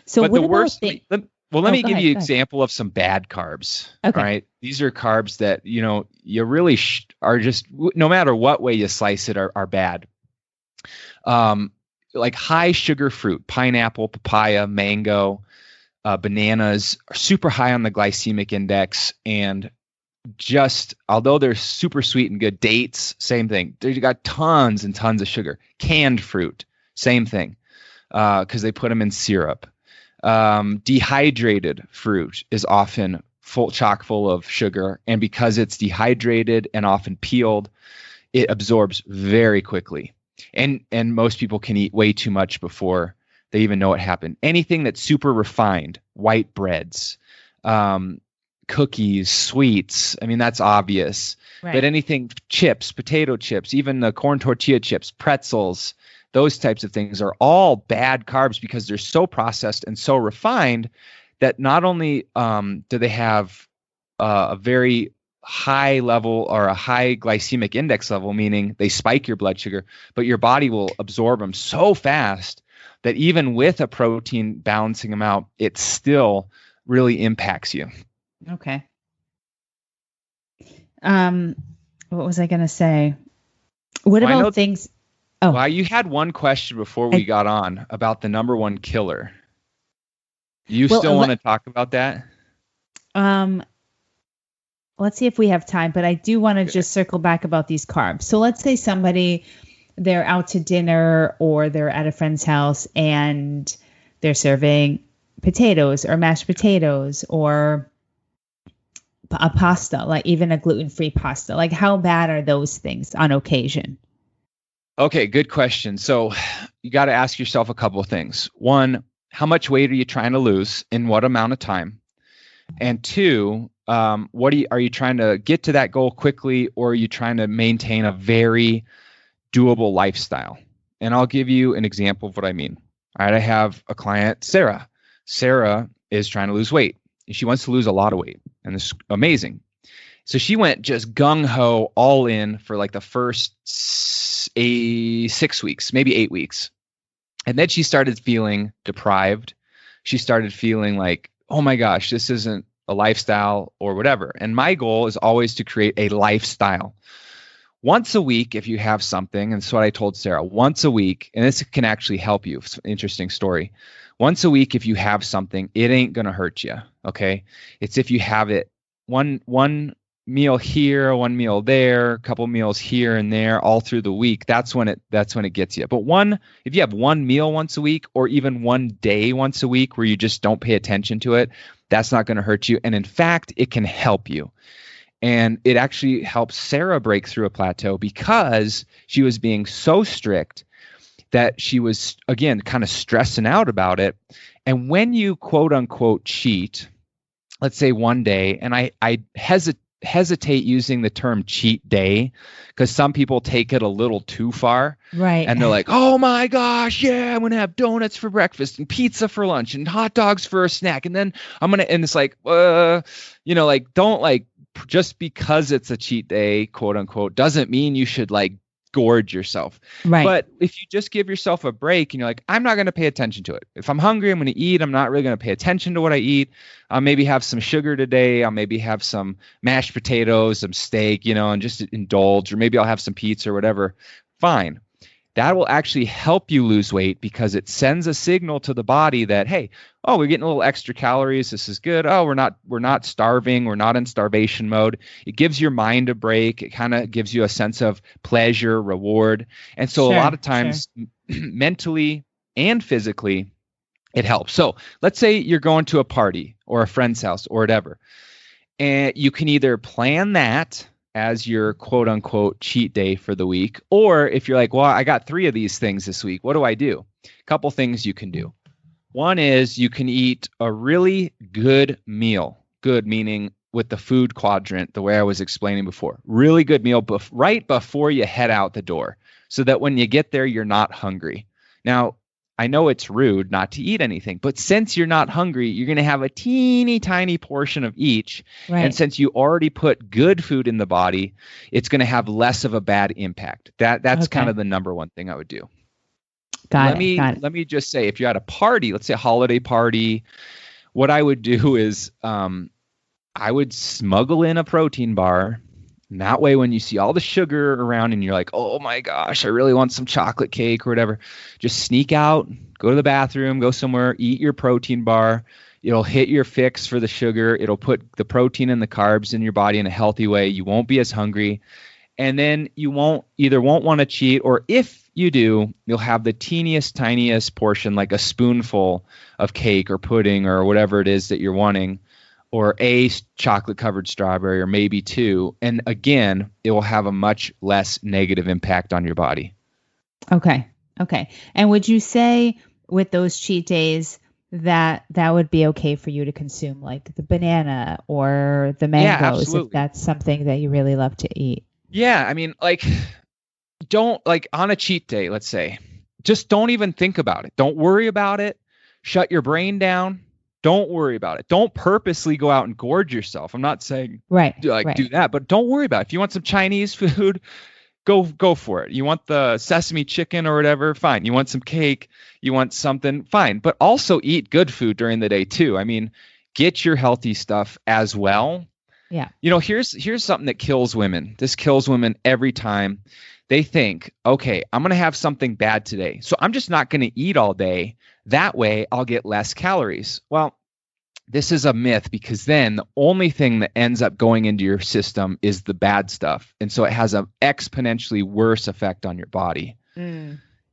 So but what the about worst, the, let me go give ahead, you an go ahead. example of some bad carbs. Okay. All right. These are carbs that, you really are just, no matter what way you slice it, are bad. Like high sugar fruit, pineapple, papaya, mango, bananas are super high on the glycemic index, and just, although they're super sweet and good, dates, same thing. They've got tons and tons of sugar. Canned fruit, same thing, because they put them in syrup. Dehydrated fruit is often chock full of sugar, and because it's dehydrated and often peeled, it absorbs very quickly. And most people can eat way too much before they even know what happened. Anything that's super refined, white breads, cookies, sweets, I mean, that's obvious. Right. But anything, chips, potato chips, even the corn tortilla chips, pretzels, those types of things are all bad carbs because they're so processed and so refined that not only do they have a very high level or a high glycemic index level, meaning they spike your blood sugar, but your body will absorb them so fast that even with a protein balancing them out, it still really impacts you. Okay. What was I going to say? What about things? Oh, well, you had one question before we got on about the number one killer. You still want to talk about that? Let's see if we have time, but I do want to just circle back about these carbs. So let's say they're out to dinner or they're at a friend's house and they're serving potatoes or mashed potatoes or a pasta, like even a gluten-free pasta. Like how bad are those things on occasion? Okay, good question. So you got to ask yourself a couple of things. One, how much weight are you trying to lose in what amount of time? And two, are you trying to get to that goal quickly, or are you trying to maintain a very doable lifestyle? And I'll give you an example of what I mean. All right, I have a client, Sarah. Sarah is trying to lose weight. She wants to lose a lot of weight, and it's amazing. So she went just gung-ho all in for like the first 6 weeks, maybe 8 weeks. And then she started feeling deprived. She started feeling like, oh my gosh, this isn't a lifestyle or whatever. And my goal is always to create a lifestyle. Once a week, if you have something, and that's what I told Sarah, once a week, and this can actually help you. It's an interesting story. Once a week, if you have something, it ain't going to hurt you, okay? It's if you have it one meal here, one meal there, a couple meals here and there, all through the week. That's when it gets you. But if you have one meal once a week, or even one day once a week where you just don't pay attention to it, that's not going to hurt you. And in fact, it can help you. And it actually helps Sarah break through a plateau because she was being so strict that she was, again, kind of stressing out about it. And when you quote unquote cheat, let's say one day, and I hesitate using the term cheat day because some people take it a little too far. Right. And they're like, oh my gosh, yeah, I'm going to have donuts for breakfast and pizza for lunch and hot dogs for a snack. And then and it's like, don't like, just because it's a cheat day, quote unquote, doesn't mean you should like gorge yourself. Right. But if you just give yourself a break and you're like, I'm not going to pay attention to it. If I'm hungry, I'm going to eat. I'm not really going to pay attention to what I eat. I'll maybe have some sugar today. I'll maybe have some mashed potatoes, some steak, and just indulge, or maybe I'll have some pizza or whatever. Fine. that will actually help you lose weight because it sends a signal to the body that, hey, oh, we're getting a little extra calories. This is good. Oh, we're not starving. We're not in starvation mode. It gives your mind a break. It kind of gives you a sense of pleasure, reward. And so a lot of times mentally and physically, it helps. So let's say you're going to a party or a friend's house or whatever, and you can either plan that as your quote unquote cheat day for the week. Or if you're like, well, I got 3 of these things this week, what do I do? A couple things you can do. One is you can eat a really good meal. Good meaning with the food quadrant, the way I was explaining before. Really good meal right before you head out the door so that when you get there, you're not hungry. Now, I know it's rude not to eat anything, but since you're not hungry, you're going to have a teeny tiny portion of each. Right. And since you already put good food in the body, it's going to have less of a bad impact. That's kind of the number one thing I would do. Got it. Let me just say, if you're at a party, let's say a holiday party, what I would do is I would smuggle in a protein bar. And that way, when you see all the sugar around and you're like, oh my gosh, I really want some chocolate cake or whatever, just sneak out, go to the bathroom, go somewhere, eat your protein bar. It'll hit your fix for the sugar. It'll put the protein and the carbs in your body in a healthy way. You won't be as hungry. And then you won't want to cheat, or if you do, you'll have the teeniest, tiniest portion, like a spoonful of cake or pudding or whatever it is that you're wanting, or a chocolate covered strawberry, or maybe 2. And again, it will have a much less negative impact on your body. Okay. And would you say with those cheat days that would be okay for you to consume, like the banana or the mangoes, if that's something that you really love to eat? Yeah. I mean, don't on a cheat day, let's say, just don't even think about it. Don't worry about it. Shut your brain down. Don't worry about it. Don't purposely go out and gorge yourself. I'm not saying do that, but don't worry about it. If you want some Chinese food, go for it. You want the sesame chicken or whatever, fine. You want some cake, you want something, fine. But also eat good food during the day too. I mean, get your healthy stuff as well. Yeah. Here's something that kills women. This kills women every time. They think, okay, I'm going to have something bad today, so I'm just not going to eat all day. That way I'll get less calories. Well, this is a myth, because then the only thing that ends up going into your system is the bad stuff. And so it has an exponentially worse effect on your body.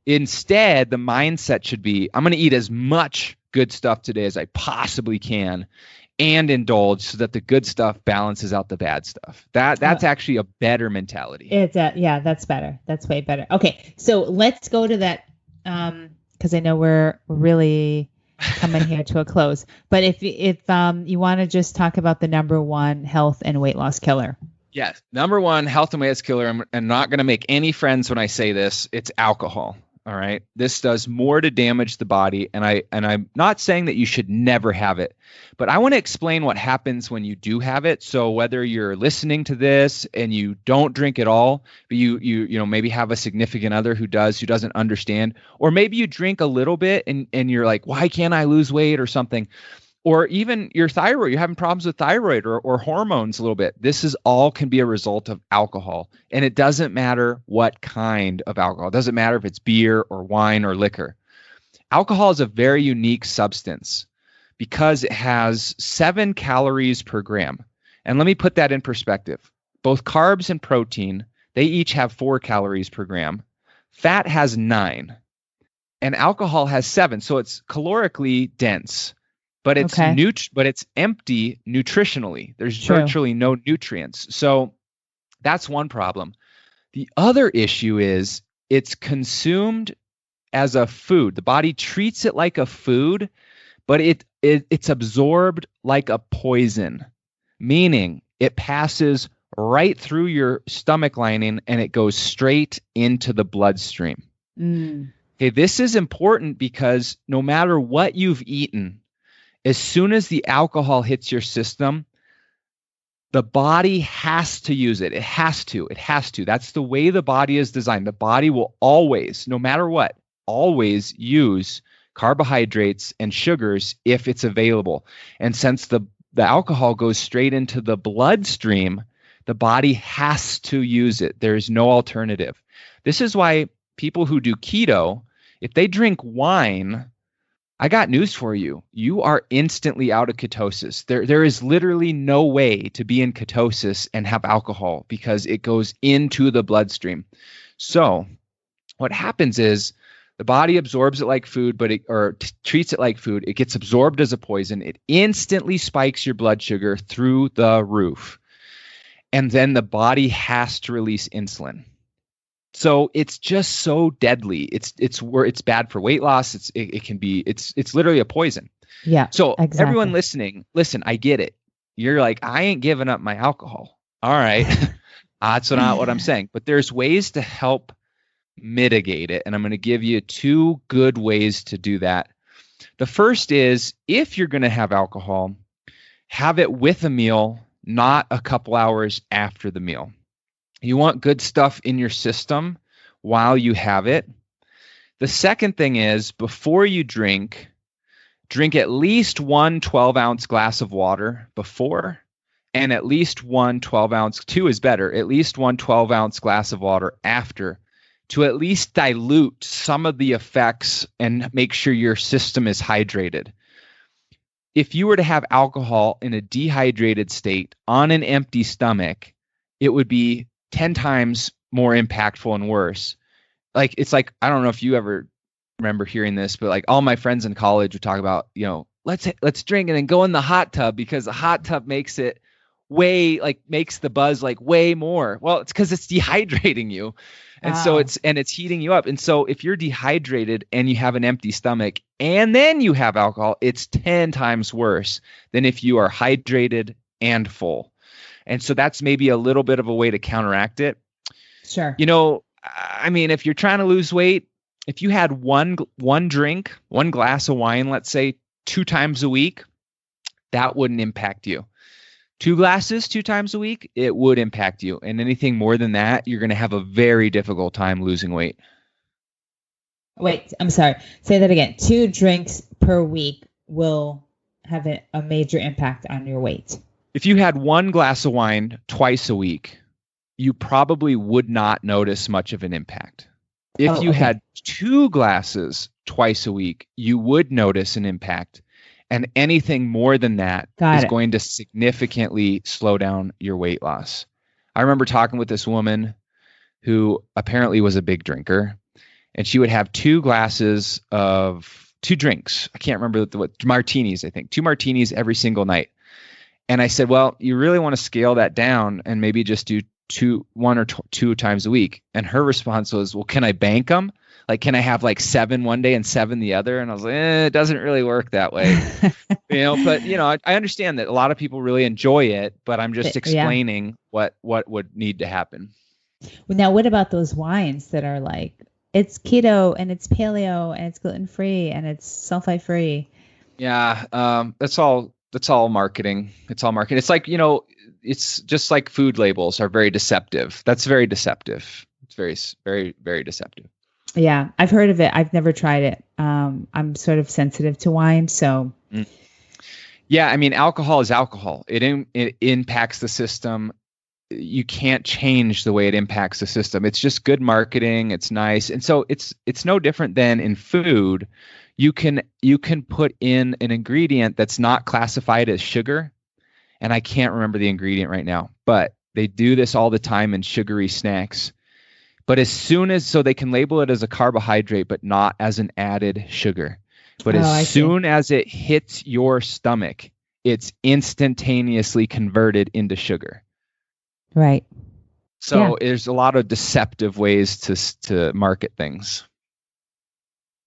Instead, the mindset should be, I'm going to eat as much good stuff today as I possibly can and indulge so that the good stuff balances out the bad stuff. That's actually a better mentality. That's better. That's way better. Okay. So let's go to that. Cause I know we're really coming here to a close, but if you want to just talk about the number 1 health and weight loss killer. Yes. Number 1 health and weight loss killer. I'm not going to make any friends when I say this. It's alcohol. All right. This does more to damage the body. And I'm not saying that you should never have it, but I want to explain what happens when you do have it. So whether you're listening to this and you don't drink at all, but you maybe have a significant other who doesn't understand, or maybe you drink a little bit and you're like, why can't I lose weight or something? Or even your thyroid, you're having problems with thyroid or hormones a little bit. This is all can be a result of alcohol. And it doesn't matter what kind of alcohol. It doesn't matter if it's beer or wine or liquor. Alcohol is a very unique substance because it has 7 calories per gram. And let me put that in perspective. Both carbs and protein, they each have 4 calories per gram. Fat has 9. And alcohol has 7. So it's calorically dense. But it's but it's empty nutritionally. There's virtually no nutrients. So that's one problem. The other issue is it's consumed as a food. The body treats it like a food, but it's absorbed like a poison, meaning it passes right through your stomach lining and it goes straight into the bloodstream. Okay, this is important because no matter what you've eaten, as soon as the alcohol hits your system, the body has to use it. It has to. That's the way the body is designed. The body will always, no matter what, always use carbohydrates and sugars if it's available. And since the alcohol goes straight into the bloodstream, the body has to use it. There is no alternative. This is why people who do keto, if they drink wine, I got news for you. You are instantly out of ketosis. There is literally no way to be in ketosis and have alcohol because it goes into the bloodstream. So what happens is the body absorbs it like food, treats it like food. It gets absorbed as a poison. It instantly spikes your blood sugar through the roof. And then the body has to release insulin. So it's just so deadly. It's bad for weight loss. It's literally a poison. Yeah. So exactly. Everyone listening, listen, I get it. You're like, I ain't giving up my alcohol. All right. That's not what I'm saying. But there's ways to help mitigate it. And I'm going to give you 2 good ways to do that. The first is, if you're going to have alcohol, have it with a meal, not a couple hours after the meal. You want good stuff in your system while you have it. The second thing is, before you drink at least one 12-ounce glass of water before, and at least one 12-ounce, 2 is better, at least one 12-ounce glass of water after, to at least dilute some of the effects and make sure your system is hydrated. If you were to have alcohol in a dehydrated state on an empty stomach, it would be 10 times more impactful and worse. It's like, I don't know if you ever remember hearing this, but like all my friends in college would talk about, let's drink and then go in the hot tub because the hot tub makes the buzz way more. Well, it's because it's dehydrating you. And so it's heating you up. And so if you're dehydrated and you have an empty stomach and then you have alcohol, it's 10 times worse than if you are hydrated and full. And so that's maybe a little bit of a way to counteract it. Sure. If you're trying to lose weight, if you had one drink, one glass of wine, let's say 2 times a week, that wouldn't impact you. 2 glasses 2 times a week, it would impact you. And anything more than that, you're going to have a very difficult time losing weight. Wait, I'm sorry. Say that again. 2 drinks per week will have a major impact on your weight. If you had 1 glass of wine twice a week, you probably would not notice much of an impact. If you had 2 glasses twice a week, you would notice an impact. And anything more than that is going to significantly slow down your weight loss. I remember talking with this woman who apparently was a big drinker, and she would have 2 drinks. I can't remember what martinis, I think 2 martinis every single night. And I said, well, you really want to scale that down and maybe just do 1 or 2 times a week. And her response was, well, can I bank them? Can I have 7 one day and 7 the other? And I was like, it doesn't really work that way. But I understand that a lot of people really enjoy it, but I'm just explaining what would need to happen. Well, now what about those wines that are it's keto and it's paleo and it's gluten-free and it's sulfite-free? Yeah. That's all marketing. It's all marketing. It's it's just like food labels are very deceptive. That's very deceptive. It's very, very, very deceptive. Yeah, I've heard of it. I've never tried it. I'm sort of sensitive to wine, so. Yeah, alcohol is alcohol. It impacts the system. You can't change the way it impacts the system. It's just good marketing. It's nice, and so it's no different than in food. You can put in an ingredient that's not classified as sugar, and I can't remember the ingredient right now, but they do this all the time in sugary snacks. But so they can label it as a carbohydrate, but not as an added sugar. But as soon as it hits your stomach, it's instantaneously converted into sugar. Right. So there's a lot of deceptive ways to market things.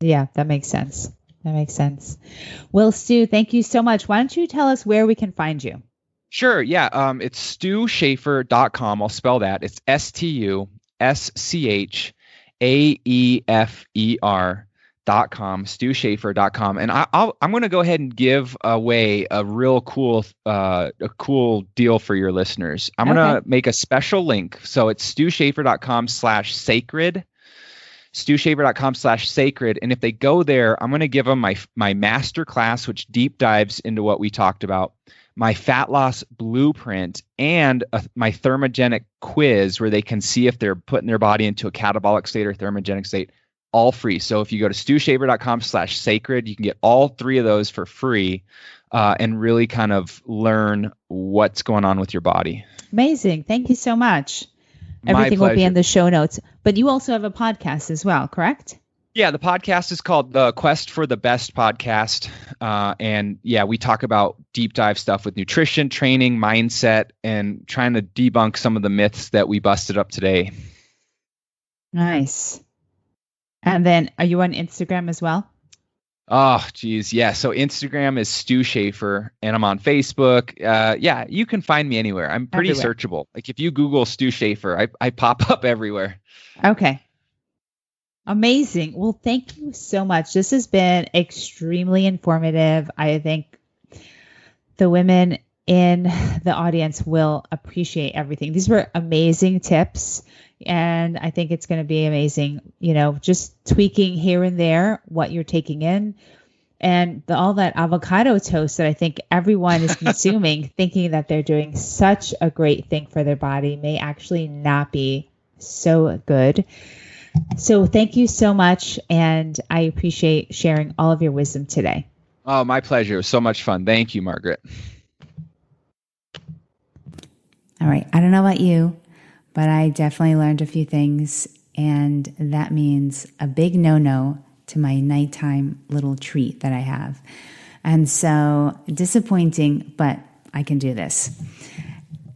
Yeah, that makes sense. Well, Stu, thank you so much. Why don't you tell us where we can find you? Sure. Yeah. It's StuSchaefer.com. I'll spell that. It's StuSchaefer.com, StuSchaefer.com. And I'm going to go ahead and give away a real cool deal for your listeners. I'm going to make a special link. So it's StuSchaefer.com/sacred, StuSchaefer.com/sacred. And if they go there, I'm going to give them my master class, which deep dives into what we talked about. my fat loss blueprint, and my thermogenic quiz where they can see if they're putting their body into a catabolic state or thermogenic state, all free. So if you go to StuSchaefer.com/sacred, you can get all three of those for free and really kind of learn what's going on with your body. Amazing. Thank you so much. Everything will be in the show notes. But you also have a podcast as well, correct? Yeah, the podcast is called The Quest for the Best Podcast. And yeah, we talk about deep dive stuff with nutrition, training, mindset, and trying to debunk some of the myths that we busted up today. Nice. And then are you on Instagram as well? Oh, geez. Yeah. So Instagram is Stu Schaefer, and I'm on Facebook. Yeah, you can find me anywhere. I'm pretty searchable. Like if you Google Stu Schaefer, I pop up everywhere. Okay. Amazing. Well, thank you so much. This has been extremely informative. I think the women in the audience will appreciate everything. These were amazing tips. And I think it's going to be amazing, just tweaking here and there what you're taking in, and all that avocado toast that I think everyone is consuming, thinking that they're doing such a great thing for their body, may actually not be so good. So thank you so much. And I appreciate sharing all of your wisdom today. Oh, my pleasure. It was so much fun. Thank you, Margaret. All right. I don't know about you, but I definitely learned a few things, and that means a big no-no to my nighttime little treat that I have. And so disappointing, but I can do this.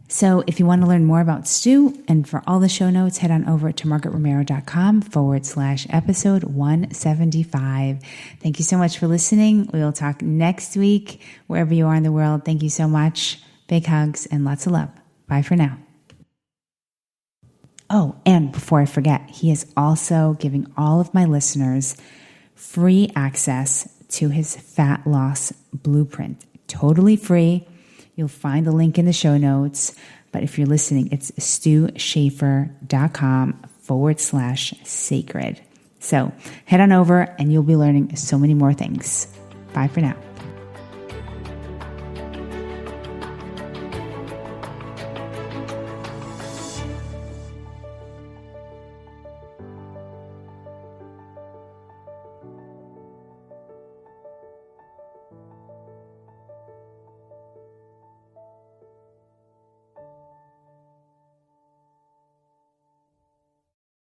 So if you want to learn more about Stu, and for all the show notes, head on over to margaretromero.com/episode 175. Thank you so much for listening. We will talk next week, wherever you are in the world. Thank you so much. Big hugs and lots of love. Bye for now. Oh, and before I forget, he is also giving all of my listeners free access to his fat loss blueprint. Totally free. You'll find the link in the show notes. But if you're listening, it's StuSchaefer.com/sacred. So head on over and you'll be learning so many more things. Bye for now.